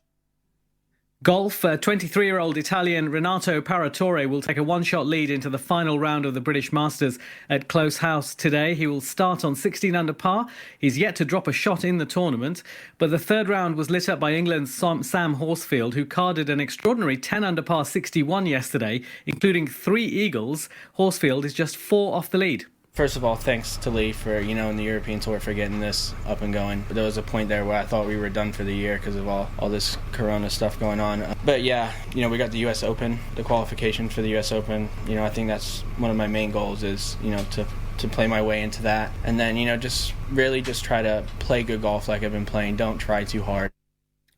Speaker 11: Golf, 23-year-old Italian Renato Paratore will take a one-shot lead into the final round of the British Masters at Close House today. He will start on 16 under par. He's yet to drop a shot in the tournament, but the third round was lit up by England's Sam Horsfield, who carded an extraordinary 10 under par 61 yesterday, including 3 eagles. Horsfield is just 4 off the lead.
Speaker 14: First of all, thanks to Lee for, in the European Tour for getting this up and going. There was a point there where I thought we were done for the year because of all this Corona stuff going on. But yeah, we got the US Open, the qualification for the US Open. I think that's one of my main goals is, to play my way into that. And then, just really just try to play good golf like I've been playing. Don't try too hard.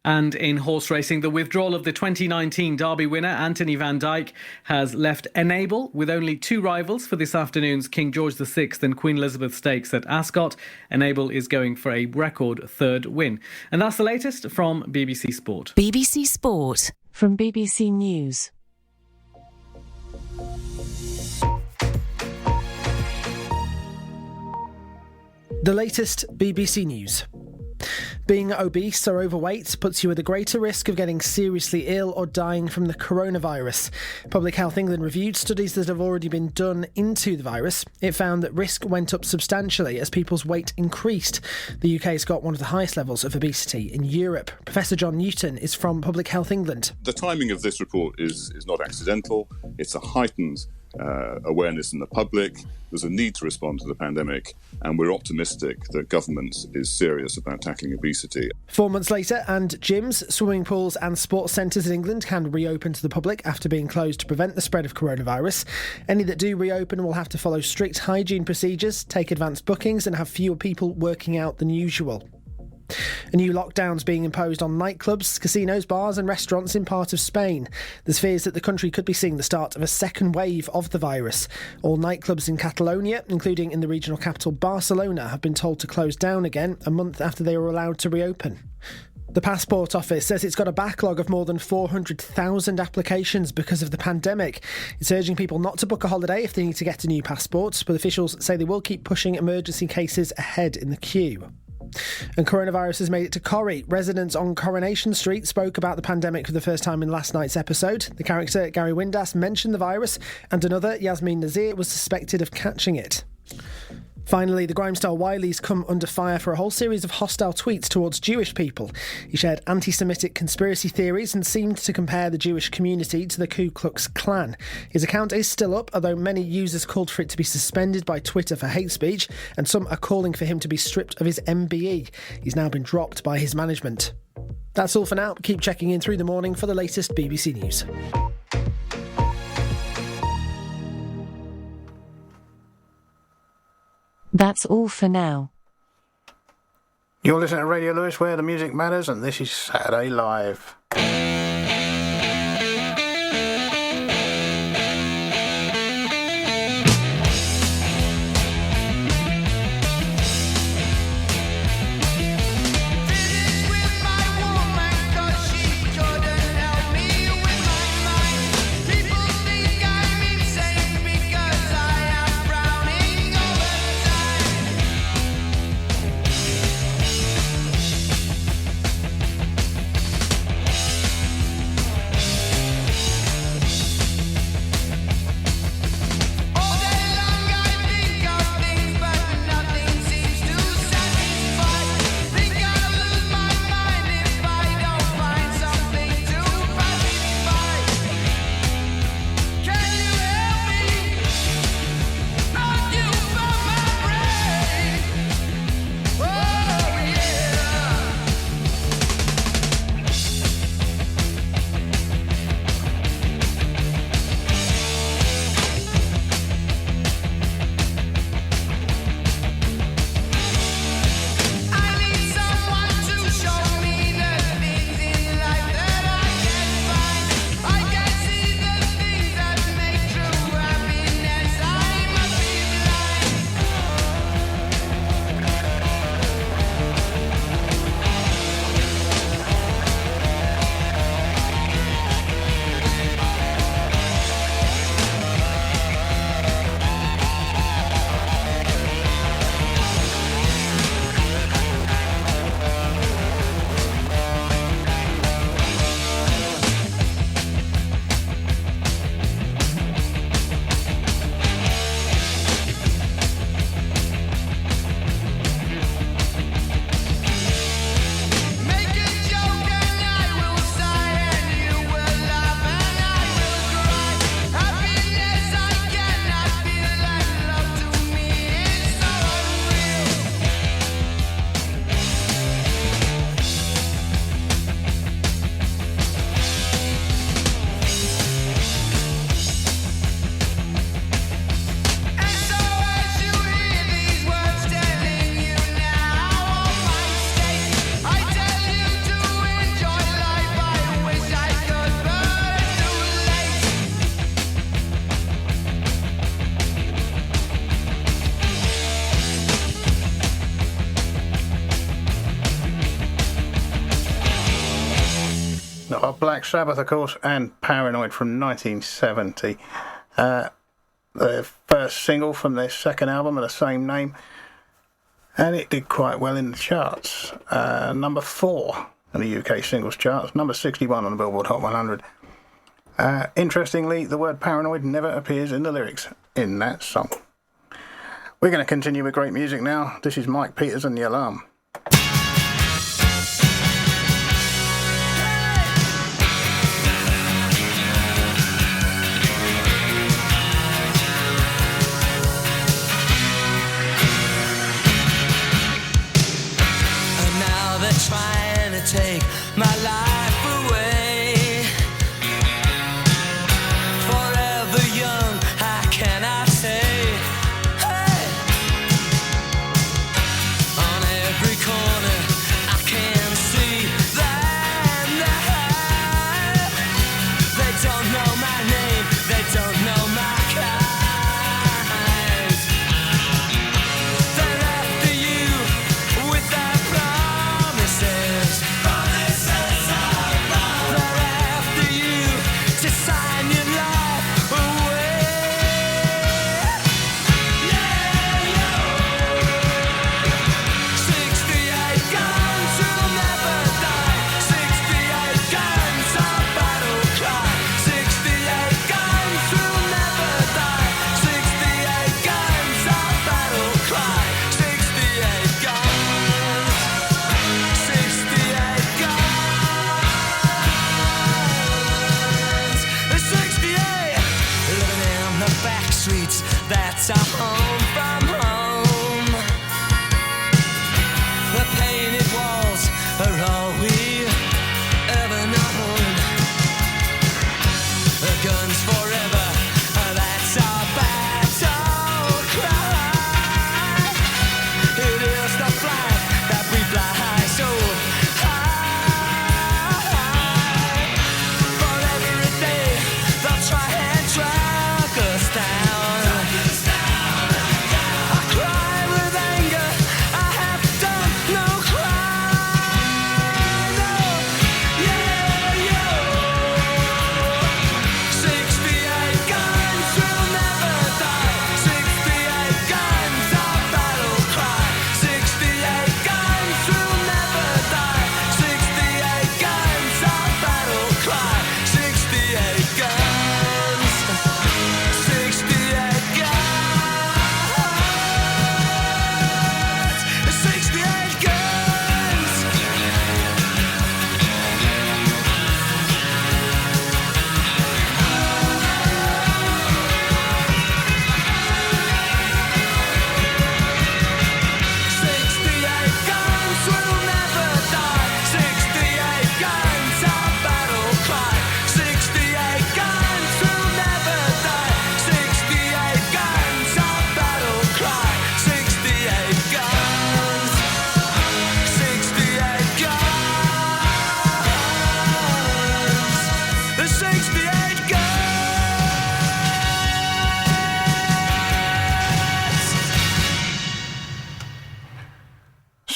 Speaker 11: And in horse racing, the withdrawal of the 2019 Derby winner, Anthony van Dijk, has left Enable with only 2 rivals for this afternoon's King George VI and Queen Elizabeth Stakes at Ascot. Enable is going for a record 3rd win. And that's the latest from BBC Sport.
Speaker 9: BBC Sport from BBC News.
Speaker 15: The latest BBC News. Being obese or overweight puts you at a greater risk of getting seriously ill or dying from the coronavirus. Public Health England reviewed studies that have already been done into the virus. It found that risk went up substantially as people's weight increased. The UK's got one of the highest levels of obesity in Europe. Professor John Newton is from Public Health England.
Speaker 16: The timing of this report is not accidental. It's a heightened awareness in the public. There's a need to respond to the pandemic, and we're optimistic that government is serious about tackling obesity.
Speaker 15: 4 months later, and gyms, swimming pools and sports centres in England can reopen to the public after being closed to prevent the spread of coronavirus. Any that do reopen will have to follow strict hygiene procedures, take advanced bookings and have fewer people working out than usual. A new lockdown's being imposed on nightclubs, casinos, bars and restaurants in part of Spain. There's fears that the country could be seeing the start of a second wave of the virus. All nightclubs in Catalonia, including in the regional capital Barcelona, have been told to close down again a month after they were allowed to reopen. The Passport Office says it's got a backlog of more than 400,000 applications because of the pandemic. It's urging people not to book a holiday if they need to get a new passport, but officials say they will keep pushing emergency cases ahead in the queue. And coronavirus has made it to Corrie. Residents on Coronation Street spoke about the pandemic for the first time in last night's episode. The character Gary Windass mentioned the virus, and another, Yasmin Nazir, was suspected of catching it. Finally, the grime star Wiley's come under fire for a whole series of hostile tweets towards Jewish people. He shared anti-Semitic conspiracy theories and seemed to compare the Jewish community to the Ku Klux Klan. His account is still up, although many users called for it to be suspended by Twitter for hate speech, and some are calling for him to be stripped of his MBE. He's now been dropped by his management. That's all for now. Keep checking in through the morning for the latest BBC News.
Speaker 9: That's all for now.
Speaker 2: You're listening to Radio Lewis, where the music matters, and this is Saturday Live. Black Sabbath, of course, and Paranoid from 1970. The first single from their second album of the same name, and it did quite well in the charts. Number 4 in the UK singles charts, number 61 on the Billboard Hot 100. Interestingly, the word paranoid never appears in the lyrics in that song. We're going to continue with great music now. This is Mike Peters and The Alarm.
Speaker 6: Trying to take my life away. Forever young, how can I say? Hey! On every corner, I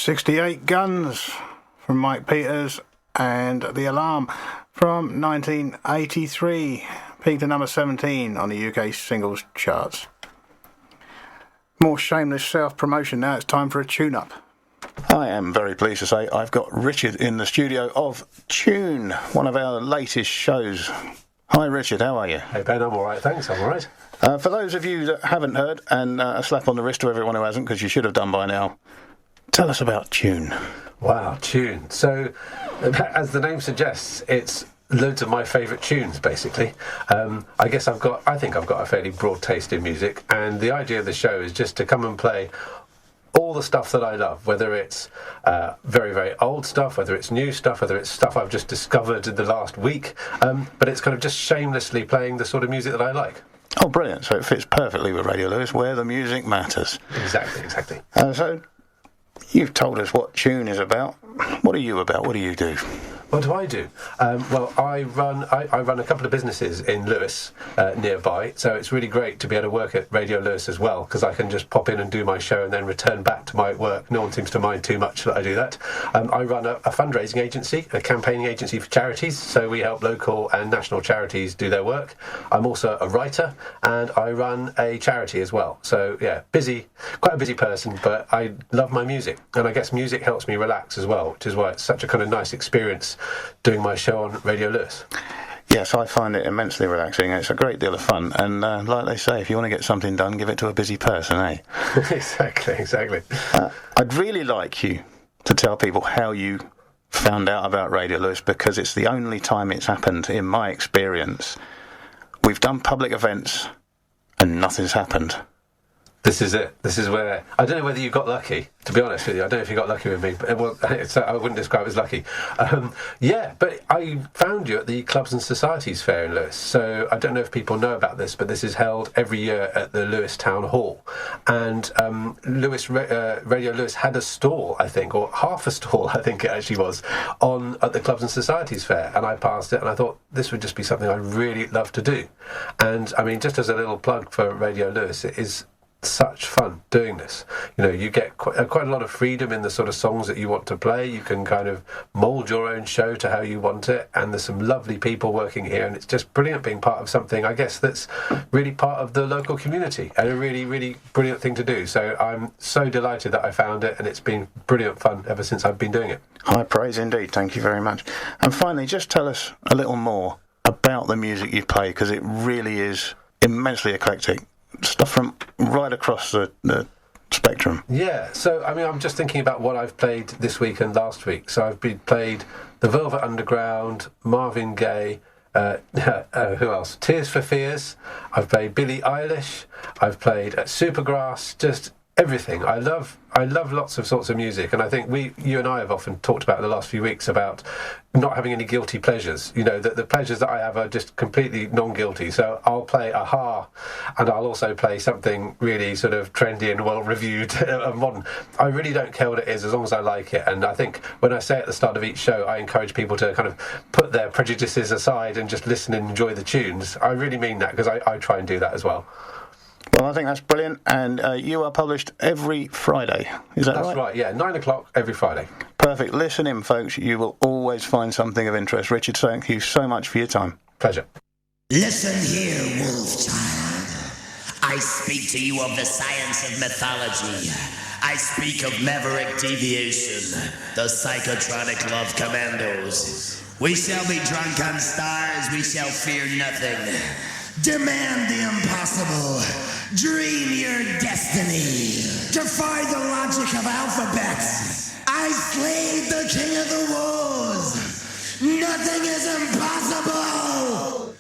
Speaker 2: 68 Guns from Mike Peters, and The Alarm from 1983, peaked at number 17 on the UK singles charts. More shameless self-promotion now. It's time for a tune-up. I am very pleased to say I've got Richard in the studio of Tune, one of our latest shows. Hi Richard, how are you?
Speaker 17: Hey Ben, I'm alright, thanks, I'm alright.
Speaker 2: For those of you that haven't heard, and a slap on the wrist to everyone who hasn't, because you should have done by now, tell us about Tune.
Speaker 17: Wow, Tune. So, as the name suggests, it's loads of my favourite tunes, basically. I think I've got a fairly broad taste in music, and the idea of the show is just to come and play all the stuff that I love, whether it's very, very old stuff, whether it's new stuff, whether it's stuff I've just discovered in the last week, but it's kind of just shamelessly playing the sort of music that I like.
Speaker 2: Oh, brilliant. So it fits perfectly with Radio Lewes, where the music matters.
Speaker 17: Exactly.
Speaker 2: So you've told us what Tune is about. What are you about? What do you do?
Speaker 17: What do I do? Well, I run a couple of businesses in Lewes nearby, so it's really great to be able to work at Radio Lewes as well, because I can just pop in and do my show and then return back to my work. No one seems to mind too much that I do that. I run a fundraising agency, a campaigning agency for charities, so we help local and national charities do their work. I'm also a writer, and I run a charity as well. So yeah, quite a busy person, but I love my music, and I guess music helps me relax as well, which is why it's such a kind of nice experience doing my show on Radio Lewes.
Speaker 2: Yes, I find it immensely relaxing. It's a great deal of fun, and like they say, if you want to get something done, give it to a busy person, eh?
Speaker 17: Exactly.
Speaker 2: I'd really like you to tell people how you found out about Radio Lewes, because it's the only time it's happened, in my experience. We've done public events, and nothing's happened.
Speaker 17: This is it. This is where... I don't know whether you got lucky, to be honest with you. I don't know if you got lucky with me, but I wouldn't describe it as lucky. But I found you at the Clubs and Societies Fair in Lewes. So I don't know if people know about this, but this is held every year at the Lewes Town Hall. And Radio Lewes had a stall, I think, or half a stall, I think it actually was, at the Clubs and Societies Fair. And I passed it, and I thought this would just be something I'd really love to do. And, I mean, just as a little plug for Radio Lewes, it is such fun doing this. You get quite a lot of freedom in the sort of songs that you want to play. You can kind of mould your own show to how you want it, and there's some lovely people working here, and it's just brilliant being part of something, I guess, that's really part of the local community, and a really, really brilliant thing to do. So I'm so delighted that I found it, and it's been brilliant fun ever since I've been doing it.
Speaker 2: High praise indeed, thank you very much. And finally, just tell us a little more about the music you play, because it really is immensely eclectic. Stuff from right across the spectrum.
Speaker 17: Yeah, so I mean, I'm just thinking about what I've played this week and last week. So I've played The Velvet Underground, Marvin Gaye, who else? Tears for Fears. I've played Billie Eilish. I've played Supergrass. Just everything. I love lots of sorts of music, and I think you and I have often talked about in the last few weeks about not having any guilty pleasures. The pleasures that I have are just completely non-guilty. So I'll play Aha, and I'll also play something really sort of trendy and well-reviewed and modern. I really don't care what it is, as long as I like it. And I think when I say at the start of each show, I encourage people to kind of put their prejudices aside and just listen and enjoy the tunes. I really mean that, because I try and do that as well.
Speaker 2: Well, I think that's brilliant, and you are published every Friday, is that right?
Speaker 17: That's right, yeah, 9 o'clock every Friday.
Speaker 2: Perfect. Listen in, folks, you will always find something of interest. Richard, thank you so much for your time.
Speaker 17: Pleasure.
Speaker 18: Listen here, wolf child. I speak to you of the science of mythology. I speak of maverick deviation, the psychotronic love commandos. We shall be drunk on stars, we shall fear nothing. Demand the impossible. Dream your destiny. Defy the logic of alphabets. I slayed the king of the wolves. Nothing is impossible.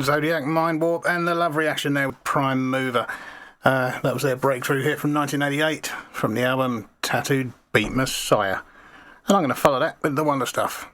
Speaker 2: Zodiac, Mind Warp, and the Love Reaction there with Prime Mover. That was their breakthrough hit from 1988 from the album Tattooed Beat Messiah. And I'm going to follow that with the Wonder Stuff.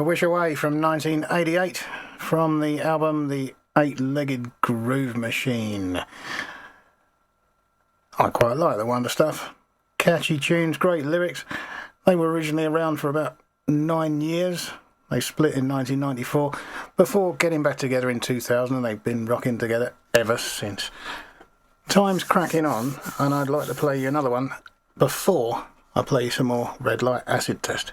Speaker 2: Wish Away from 1988 from the album The Eight-Legged Groove Machine. I quite like the Wonder Stuff. Catchy tunes, great lyrics. They were originally around for about 9 years. They split in 1994 before getting back together in 2000, and they've been rocking together ever since. Time's cracking on, and I'd like to play you another one before I play you some more Red Light Acid Test.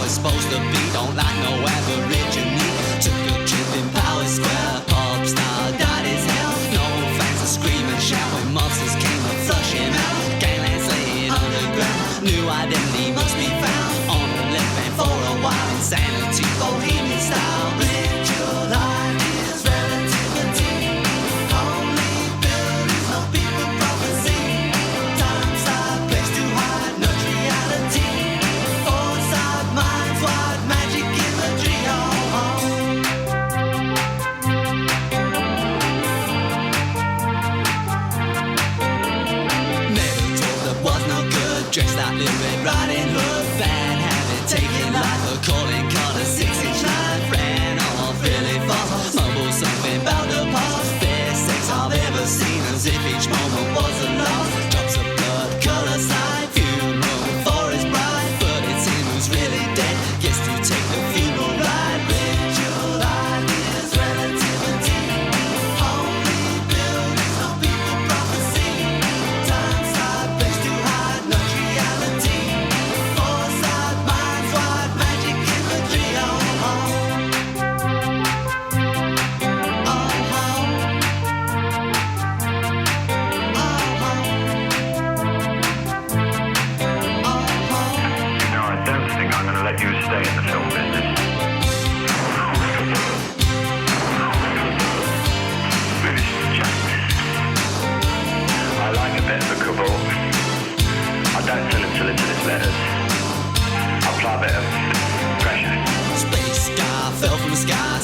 Speaker 6: Supposed to be, don't like no aborigine. Took a trip in Power Square, pop star died as hell. No fans are screaming, shouting, monsters came to flush him out. Ganglands laying underground, new identity must be found. On the left bank for a while, insanity, bohemian style. Live your life is relativity. Only buildings, no people prophecy. Time, stop, place to hide, no reality. Foresight, minds, what magic imagery, Never told there was no good, dressed like Little Red Riding Hood. Bad habit, taking life, a calling card, a 6-inch knife. Ran off really fast, mumbled something about the past. Best sex I've ever seen, as if each moment was a loss. Drops of blood, colour side, funeral for his bride. But it's him who's really dead, gets to take the funeral ride. Ritual ideas, relativity. Only buildings, no people prophecy. Time, stop, place to hide, not reality.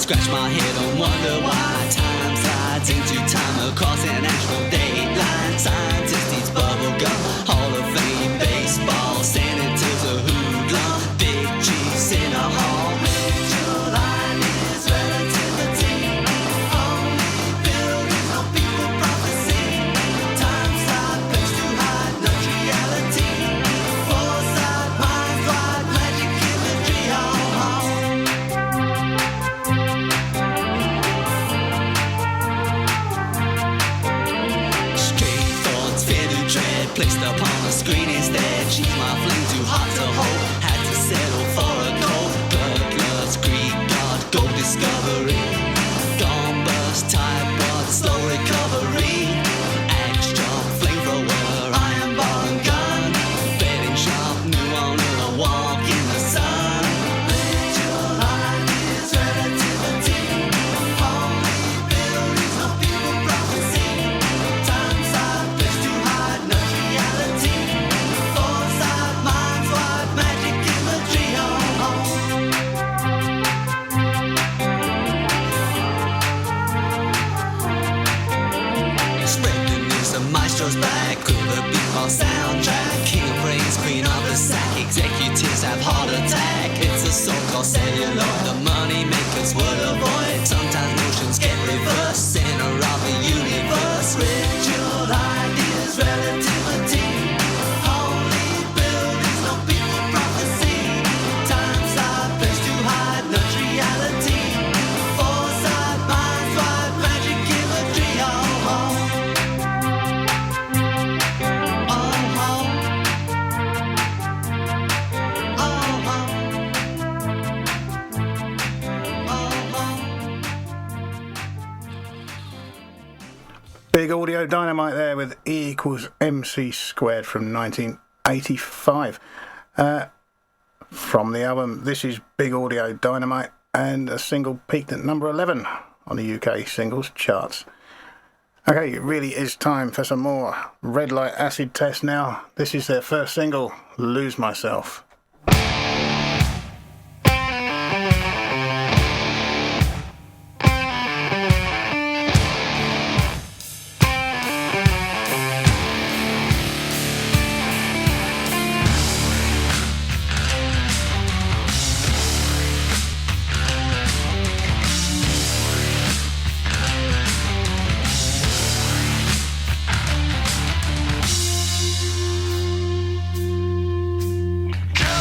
Speaker 6: scratch my head and wonder why time slides into time across international date line. Scientists eats bubble gum, Hall of Fame baseball, senators a hoodlum, big cheese in a hall. Major line is relativity, only buildings, no people prophecy. Time slide, place to hide, no reality. Foresight, mind wide, magic imagery, ho ho. Straight thoughts, fear to dread, placed upon the screen instead. She's my flame, too hot to hold. Had to settle for a cold. Bloodlust, Greek god, gold discovery. Gone bust, type what, slow recovery. Axe jump, flamethrower, iron bar and gun. Betting shop, new owner, a walk in the sun. Major line is relativity. Only buildings, no people prophecy. Time side, place to hide, no reality. Foresight, minds wide, magic imagery, ho ho. Spread the news, the maestro's back. Cool the beatball soundtrack. King of brains, queen of the sack. Executives have heart attack. It's a so-called celluloid. The money makers would avoid. Sometimes notions get reversed. Center of the universe. Ritual ideas, relativity. Only buildings, no people prophecy. Time side, place to hide, no reality. Foresight, minds wide, magic imagery, ho ho.
Speaker 2: Big Audio Dynamite there with E equals MC squared from 1985. From the album, this is Big Audio Dynamite, and a single peaked at number 11 on the UK singles charts. Okay, it really is time for some more Red Light Acid Test now. This is their first single, Lose Myself.
Speaker 6: Girl,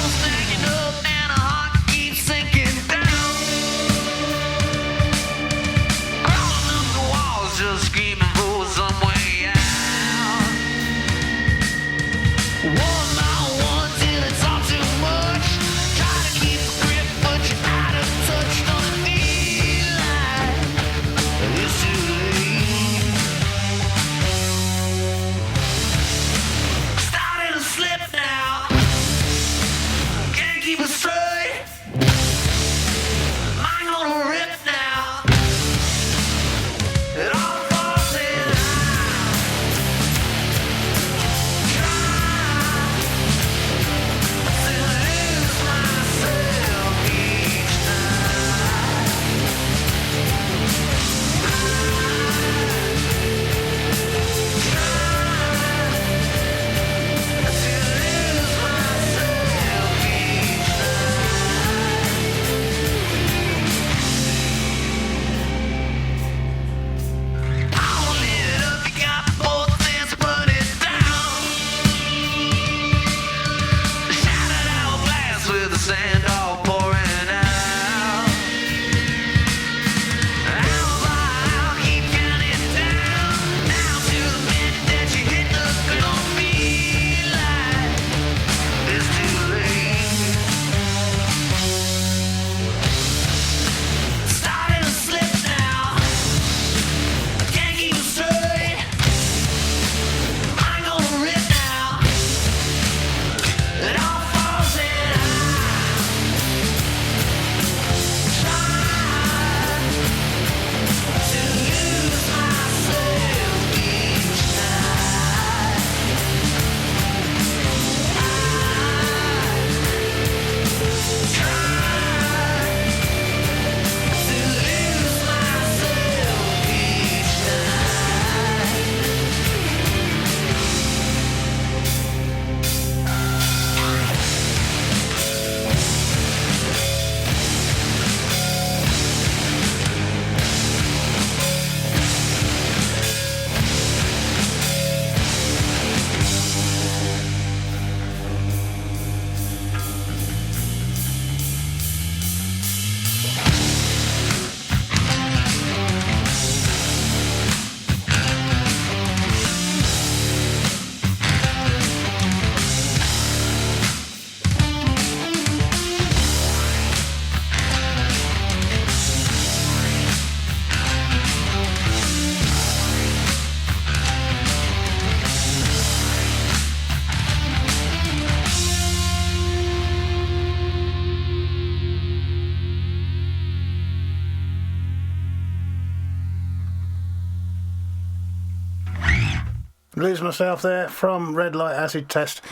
Speaker 2: Lose myself there from Red Light Acid Test,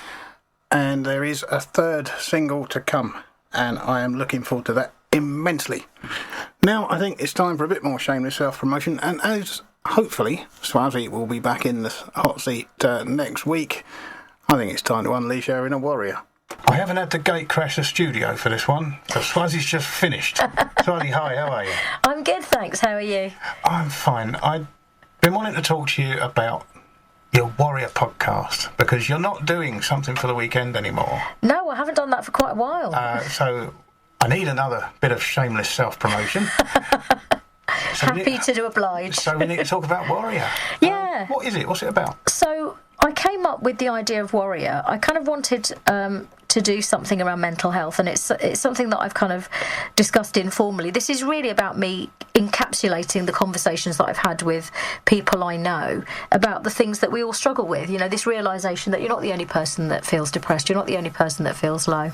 Speaker 2: and there is a third single to come, and I am looking forward to that immensely. Now I think it's time for a bit more shameless self-promotion, and as hopefully Swazi will be back in the hot seat next week, I think it's time to unleash our inner warrior. I haven't had to gate crash the studio for this one, because Swazi's just finished. Swazi, hi, how are you?
Speaker 19: I'm good, thanks. How are you?
Speaker 2: I'm fine. I've been wanting to talk to you about your Warrior podcast, because you're not doing something for the weekend anymore.
Speaker 19: No, I haven't done that for quite a while.
Speaker 2: So I need another bit of shameless self-promotion.
Speaker 19: Happy to oblige.
Speaker 2: So we need to talk about Warrior.
Speaker 19: Yeah.
Speaker 2: What is it? What's it about?
Speaker 19: So I came up with the idea of Warrior. I kind of wanted to do something around mental health, and it's something that I've kind of discussed informally. This is really about me encapsulating the conversations that I've had with people I know about the things that we all struggle with. You know, this realisation that you're not the only person that feels depressed, you're not the only person that feels low,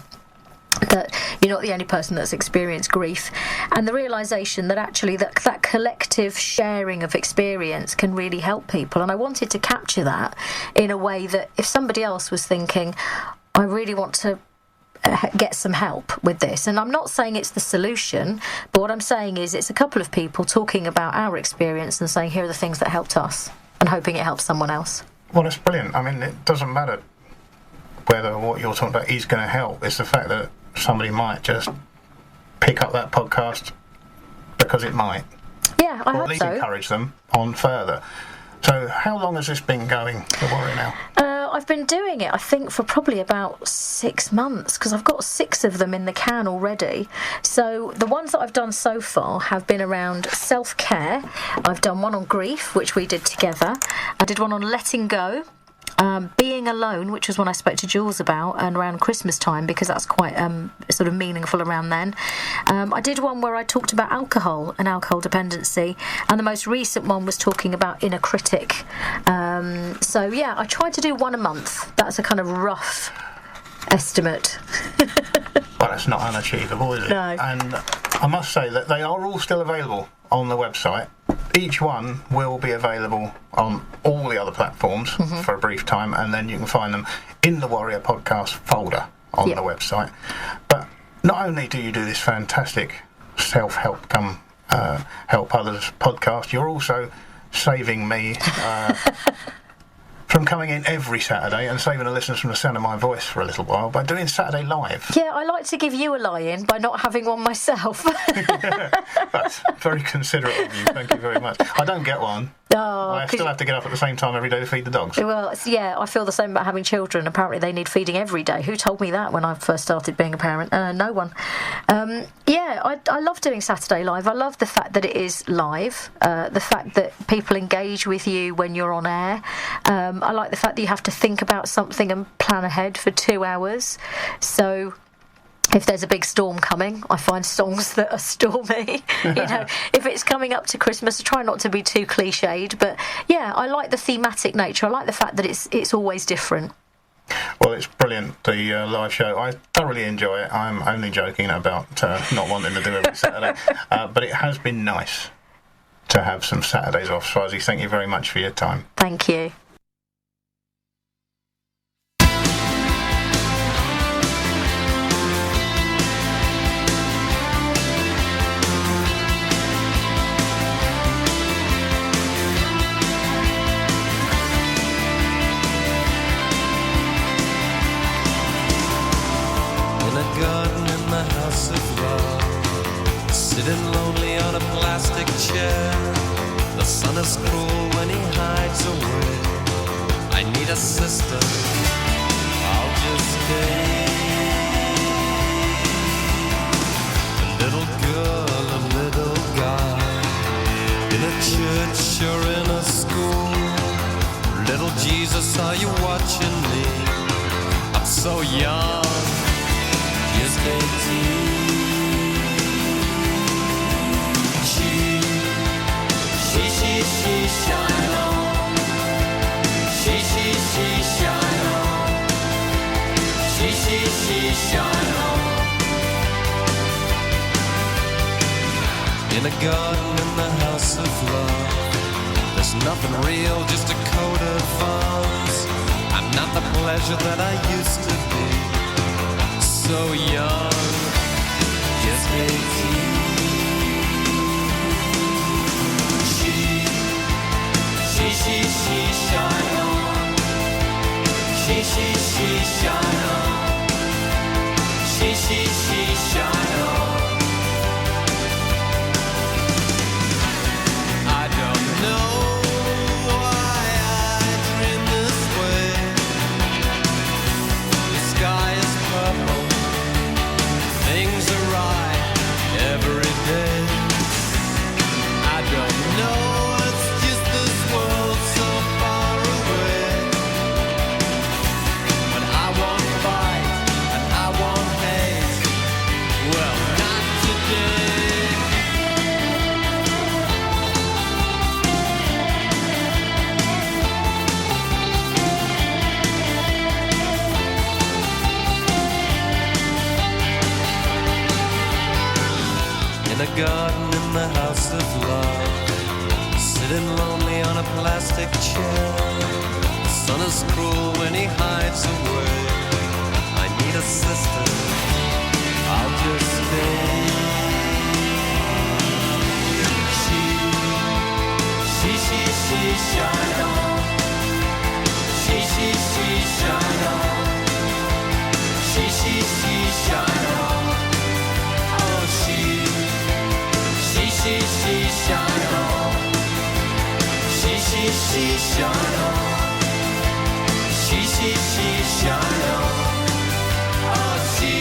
Speaker 19: that you're not the only person that's experienced grief, and the realisation that actually that collective sharing of experience can really help people. And I wanted to capture that in a way that if somebody else was thinking, I really want to get some help with this, and I'm not saying it's the solution, but what I'm saying is it's a couple of people talking about our experience and saying here are the things that helped us, and hoping it helps someone else.
Speaker 2: Well, it's brilliant. I mean, it doesn't matter whether what you're talking about is going to help. It's the fact that somebody might just pick up that podcast because it might.
Speaker 19: Yeah, I hope so. Or
Speaker 2: at least encourage them on further. So how long has this been going, the Warrior, now?
Speaker 19: I've been doing it, I think, for probably about 6 months, because I've got 6 of them in the can already. So the ones that I've done so far have been around self-care. I've done one on grief, which we did together. I did one on letting go. Being alone, which was one I spoke to Jules about, and around Christmas time, because that's quite sort of meaningful around then. I did one where I talked about alcohol and alcohol dependency, and the most recent one was talking about inner critic. So yeah, I tried to do one a month. That's a kind of rough estimate.
Speaker 2: Well, that's not unachievable, is it?
Speaker 19: No.
Speaker 2: And I must say that they are all still available on the website. Each one will be available on all the other platforms for a brief time, and then you can find them in the Warrior podcast folder on the website. But not only do you do this fantastic self-help help others podcast, you're also saving me from coming in every Saturday and saving the listeners from the sound of my voice for a little while by doing Saturday Live.
Speaker 19: Yeah, I like to give you a lie-in by not having one myself.
Speaker 2: That's very considerate of you. Thank you very much. I don't get one.
Speaker 19: Oh,
Speaker 2: I still have to get up at the same time every day to feed the dogs.
Speaker 19: Well, yeah, I feel the same about having children. Apparently they need feeding every day. Who told me that when I first started being a parent? No one. Yeah, I love doing Saturday Live. I love the fact that it is live, the fact that people engage with you when you're on air. I like the fact that you have to think about something and plan ahead for 2 hours. So if there's a big storm coming, I find songs that are stormy. You know, if it's coming up to Christmas, I try not to be too cliched. But yeah, I like the thematic nature. I like the fact that it's always different.
Speaker 2: Well, it's brilliant, the live show. I thoroughly enjoy it. I'm only joking about not wanting to do it every Saturday. But it has been nice to have some Saturdays off. Swazi, thank you very much for your time.
Speaker 19: Thank you.
Speaker 6: Garden in the house of love, sitting lonely on a plastic chair. The sun is cruel when he hides away. I need a sister, I'll just stay. A little girl, a little guy, in a church or in a school. Little Jesus, are you watching me? I'm so young. Just 18. She, shine on. She, shine on. She, shine on. In a garden in the house of love, there's nothing real, just a coat of arms. I'm not the pleasure that I used to be. So young, just 18. She, shine on. She, shine on. She, shine on. I don't know why I dream this way. The sky is purple. Things are right every day. I don't know. In a garden in the house of love, sitting lonely on a plastic chair. The sun is cruel when he hides away. I need a sister, I'll just stay. She, shine on. She, shine on. She, shine on. Oh, she shine on. She shine on. She shine on. Oh, she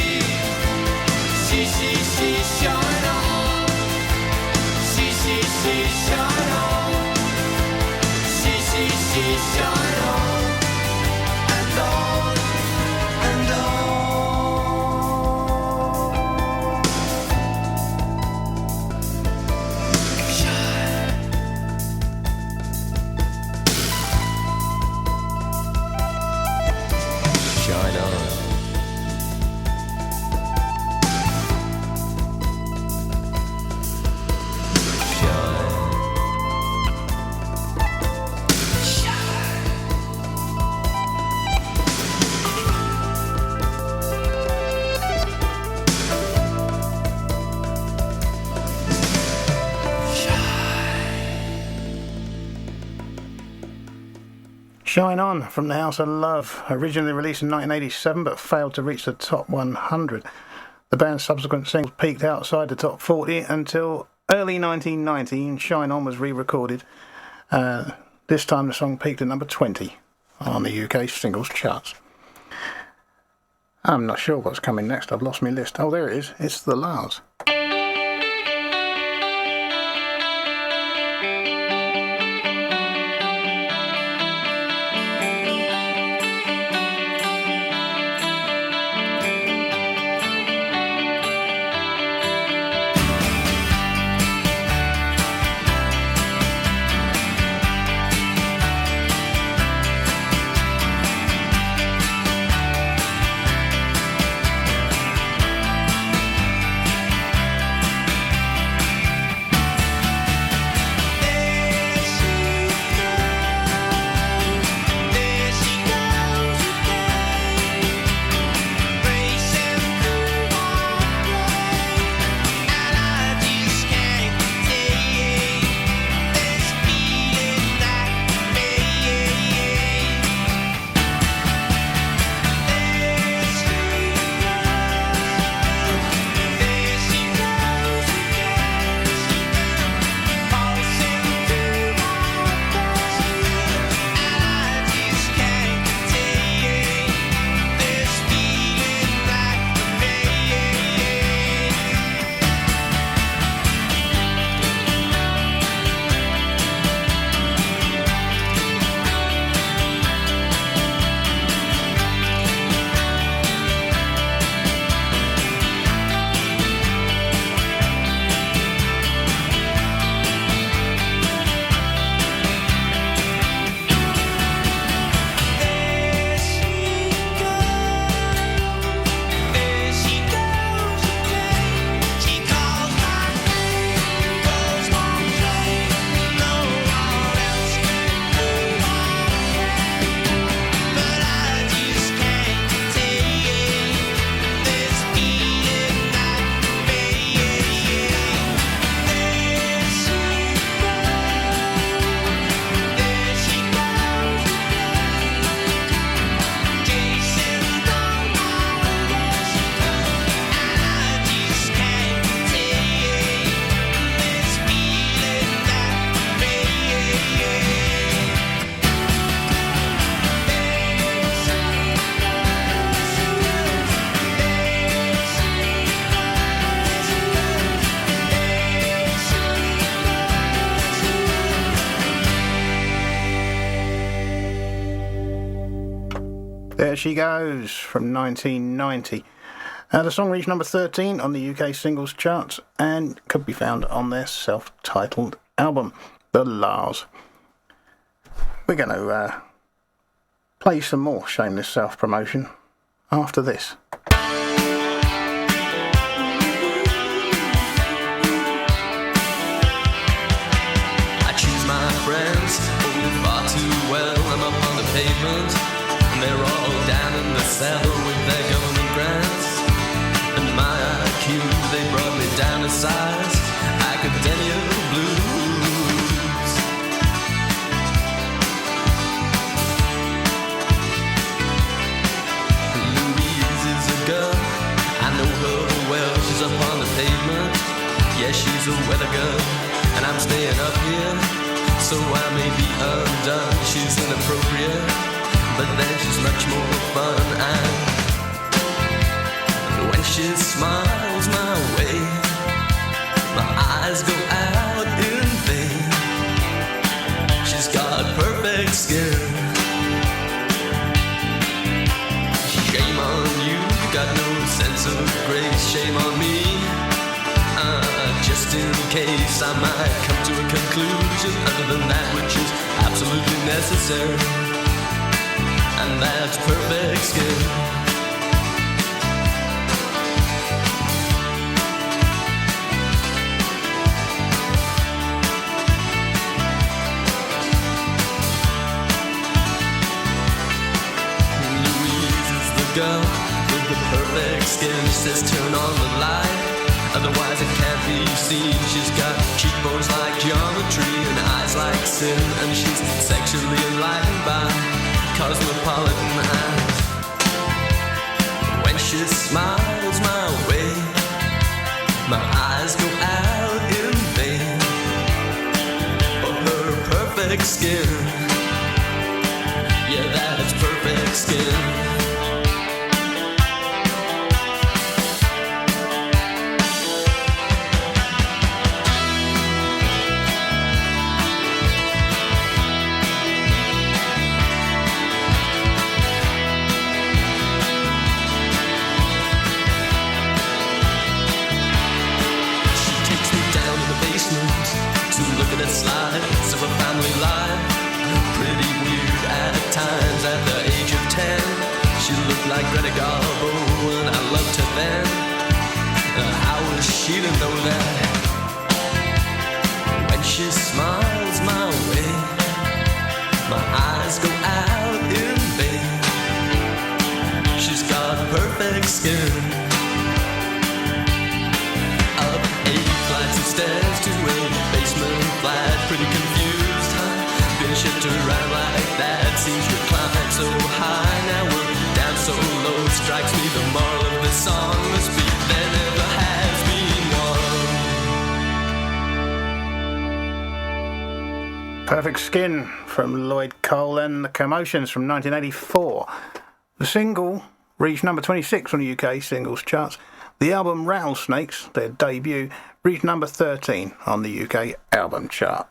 Speaker 6: shine on. She shine on. She shine on. And on and on.
Speaker 2: Shine On from the House of Love, originally released in 1987 but failed to reach the top 100. The band's subsequent singles peaked outside the top 40 until early 1990 and Shine On was re-recorded. This time the song peaked at number 20 on the UK singles charts. I'm not sure what's coming next, I've lost my list. Oh, there it is, it's The Lars. She Goes from 1990. The song reached number 13 on the UK singles charts and could be found on their self-titled album, The Lars. We're going to play some more shameless self-promotion after this.
Speaker 6: I choose my friends far too well. I'm up on the pavement, and they're all down in the cellar with their government grants. And my IQ, they brought me down to size academia blues. Louise is a girl, I know her well. She's up on the pavement, yeah, she's a weather girl. And I'm staying up here, so I may be undone. She's inappropriate, but then she's much more fun. And when she smiles my way, my eyes go out in vain. She's got perfect skin. Shame on you, got no sense of grace. Shame on me, just in case I might come to a conclusion other than that which is absolutely necessary, and that's perfect skin. Girl with the perfect skin, she says turn on the light, otherwise it can't be seen. She's got cheekbones like geometry and eyes like sin, and she's sexually enlightened by cosmopolitan eyes. When she smiles my way, my eyes go out in vain. For her perfect skin, yeah, that's perfect skin. Slides of a family life, pretty weird at times. At the age of 10, she looked like Greta Garbo, and I loved her then. How was she to know that? When she smiles my way, my eyes go out in vain. She's got perfect skin. Up 8 flights of stairs to a basement flat, pretty confused, huh? Been shipped around like that, seems to climb so high. Now we're down so low, strikes me the moral of the song must be there never has been one.
Speaker 2: Perfect Skin from Lloyd Cole and the Commotions from 1984. The single reached number 26 on the UK singles charts. The album Rattlesnakes, their debut, reached number 13 on the UK album chart.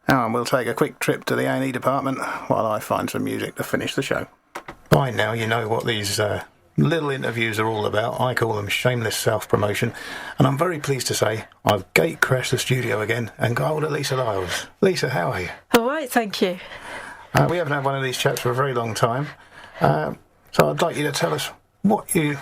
Speaker 2: And we'll take a quick trip to the A&E department while I find some music to finish the show. By now you know what these little interviews are all about. I call them shameless self-promotion. And I'm very pleased to say I've gate-crashed the studio again and got hold of Lisa Lyles. Lisa, how are you?
Speaker 20: All right, thank you.
Speaker 2: We haven't had one of these chats for a very long time. So I'd like you to tell us what your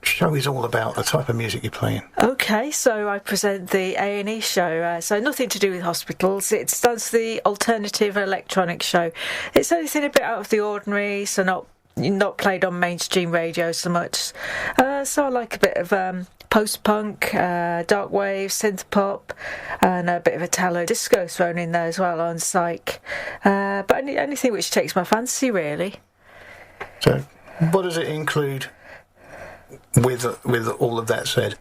Speaker 2: show is all about, the type of music you're playing.
Speaker 20: Okay, so I present the A&E show, so nothing to do with hospitals. It stands for the Alternative Electronic Show. It's anything a bit out of the ordinary, so not played on mainstream radio so much. So I like a bit of post-punk, dark wave, synth pop, and a bit of Italo disco thrown in there as well on psych. But anything which takes my fancy, really.
Speaker 2: So what does it include with all of that said?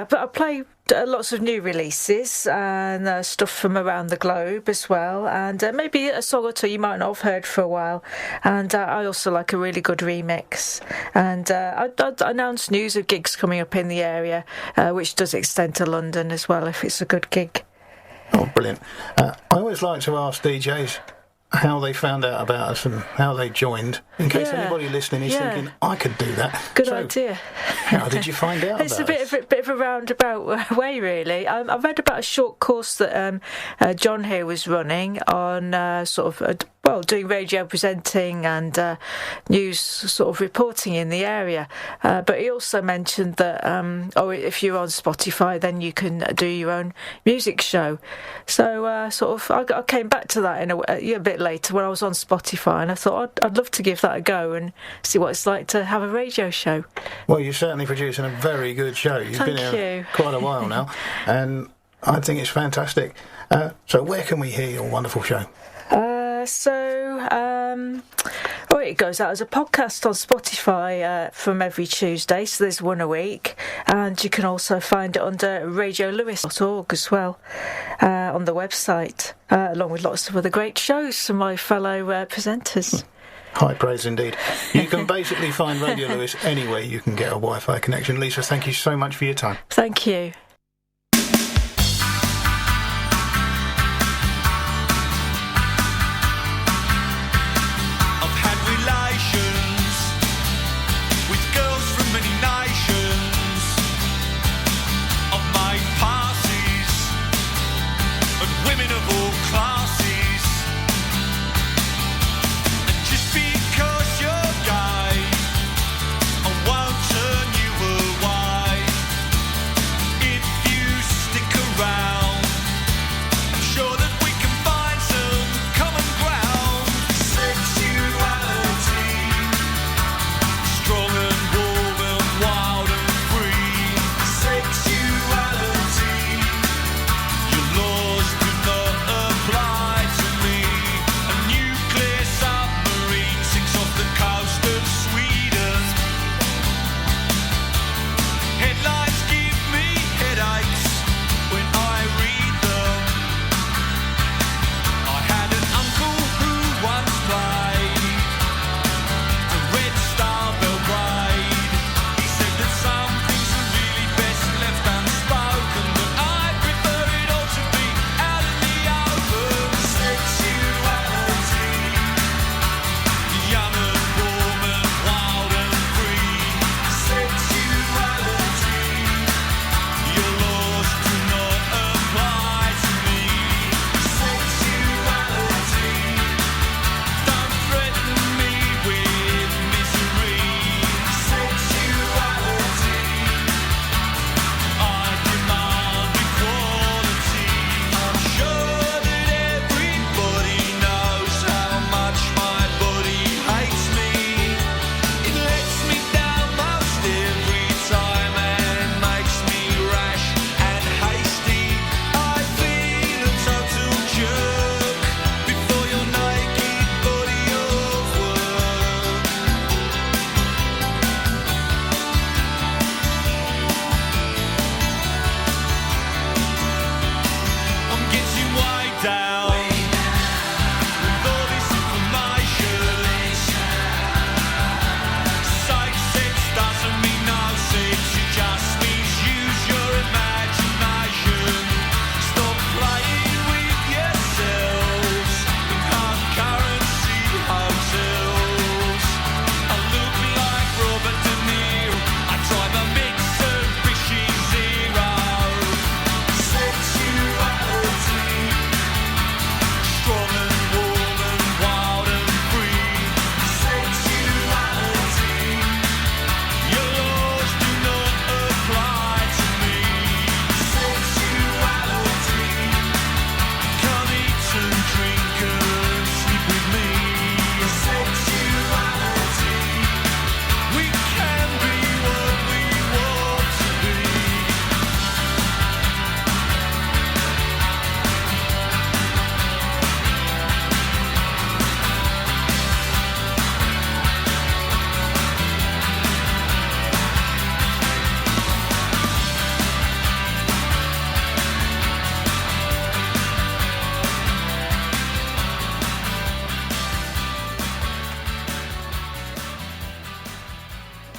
Speaker 20: But I play lots of new releases and stuff from around the globe as well, and maybe a song or two you might not have heard for a while. And I also like a really good remix. And I'd announce news of gigs coming up in the area, which does extend to London as well if it's a good gig.
Speaker 2: Oh, brilliant. I always like to ask DJs how they found out about us and how they joined, in case anybody listening is thinking, I could do that.
Speaker 20: Good idea.
Speaker 2: How did you find out
Speaker 20: It's
Speaker 2: about
Speaker 20: a bit of a roundabout way, really. I read about a short course that John here was running on doing radio presenting and news sort of reporting in the area. But he also mentioned that if you're on Spotify, then you can do your own music show. So I came back to that in a bit later when I was on Spotify, and I thought I'd love to give that a go and see what it's like to have a radio show.
Speaker 2: Well, you're certainly producing a very good show. You've been here quite a while now, and I think it's fantastic. So where can we hear your wonderful show?
Speaker 20: It goes out as a podcast on Spotify from every Tuesday, so there's one a week, and you can also find it under radiolewes.org as well on the website, along with lots of other great shows from my fellow presenters.
Speaker 2: High praise indeed. You can basically find Radio Lewes anywhere you can get a Wi-Fi connection. Lisa, thank you so much for your time.
Speaker 20: Thank you.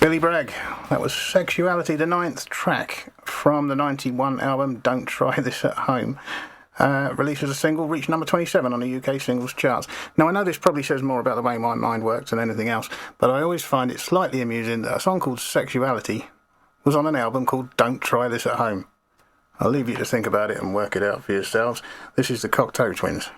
Speaker 2: Billy Bragg. That was Sexuality, the 9th track from the 91 album Don't Try This at Home. released as a single, reached number 27 on the UK singles charts. Now, I know this probably says more about the way my mind works than anything else, but I always find it slightly amusing that a song called Sexuality was on an album called Don't Try This at Home. I'll leave you to think about it and work it out for yourselves. This is the Cocteau Twins.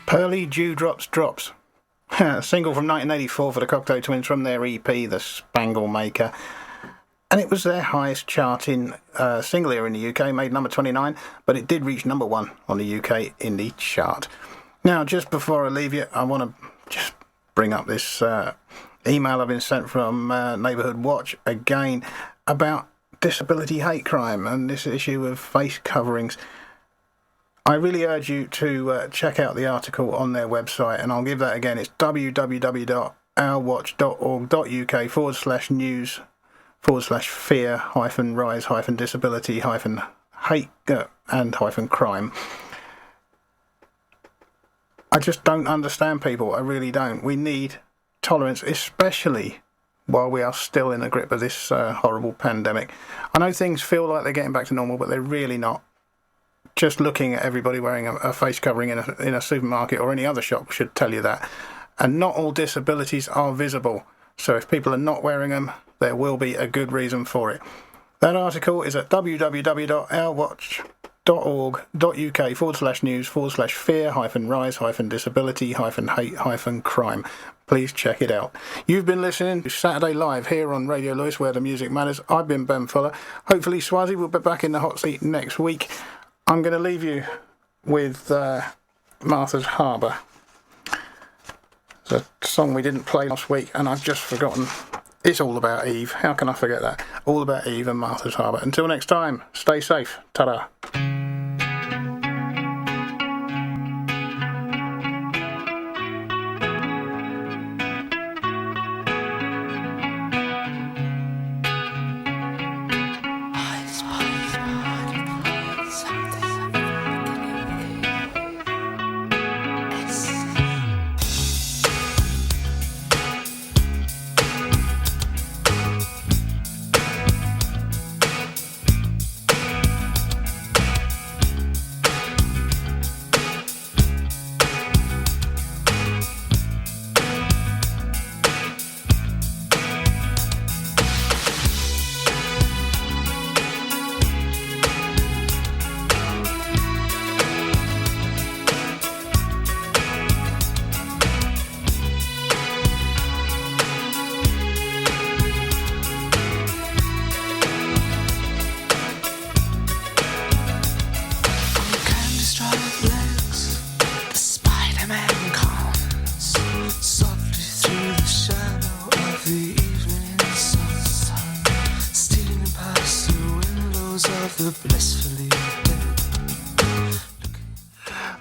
Speaker 2: Pearly Dewdrops Drops. A single from 1984 for the Cocteau Twins from their EP, The Spangle Maker. And it was their highest charting single here in the UK, made number 29, but it did reach number 1 on the UK indie chart. Now, just before I leave you, I want to just bring up this email I've been sent from Neighbourhood Watch again about disability hate crime and this issue of face coverings. I really urge you to check out the article on their website, and I'll give that again. It's www.ourwatch.org.uk/news uk/fear-rise-disability-hate-and-crime. I just don't understand people. I really don't. We need tolerance, especially while we are still in the grip of this horrible pandemic. I know things feel like they're getting back to normal, but they're really not. Just looking at everybody wearing a face covering in a supermarket or any other shop should tell you that. And not all disabilities are visible. So if people are not wearing them, there will be a good reason for it. That article is at www.ourwatch.org.uk/news/fear-rise-disability-hate-crime. Please check it out. You've been listening to Saturday Live here on Radio Lewes, where the music matters. I've been Ben Fuller. Hopefully Swazi will be back in the hot seat next week. I'm going to leave you with Martha's Harbour. It's a song we didn't play last week, and I've just forgotten. It's all about Eve. How can I forget that? All about Eve and Martha's Harbour. Until next time, stay safe. Ta-da.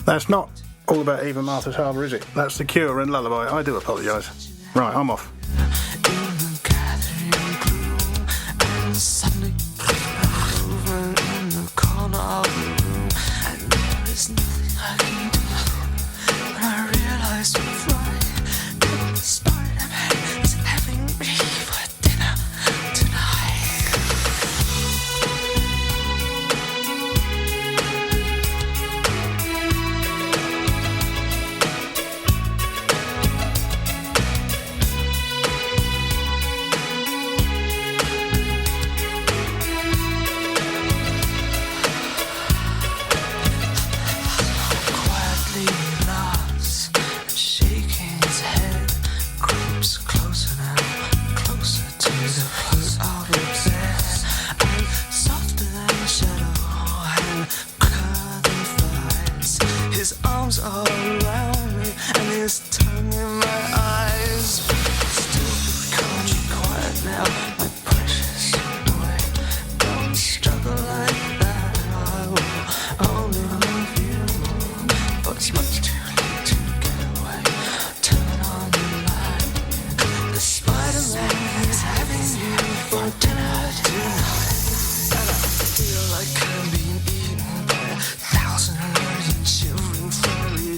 Speaker 2: That's not all about Eve and Martha's Harbour, is it? That's The Cure and Lullaby. I do apologise. Right, I'm off.
Speaker 6: Suddenly, over in the corner of the room, and there is nothing I can do. When I realize I'm right, Spider-Man is having me for dinner tonight. His arms all around me and his tongue in my eyes. Still, can't you quiet now, my precious boy? Don't struggle like that. I will only love you, but it's much too late to get away. Turn on the light. The Spider-Man is having you for dinner tonight. And I feel like I'm being eaten by 1,000 children fairly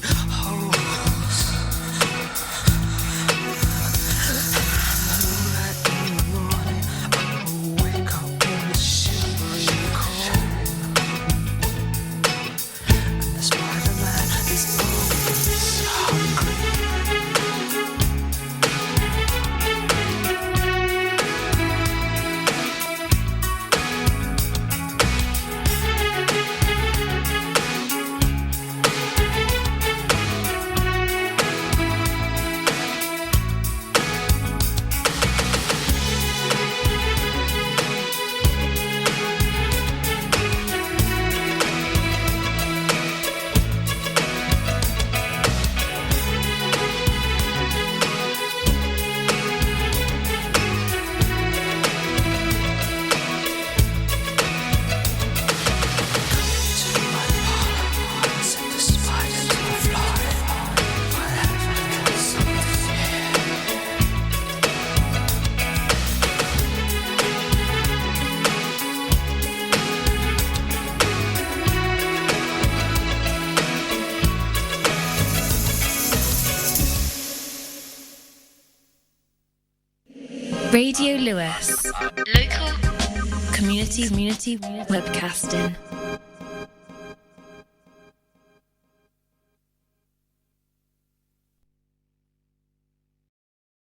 Speaker 1: Radio Lewes. Local community webcasting.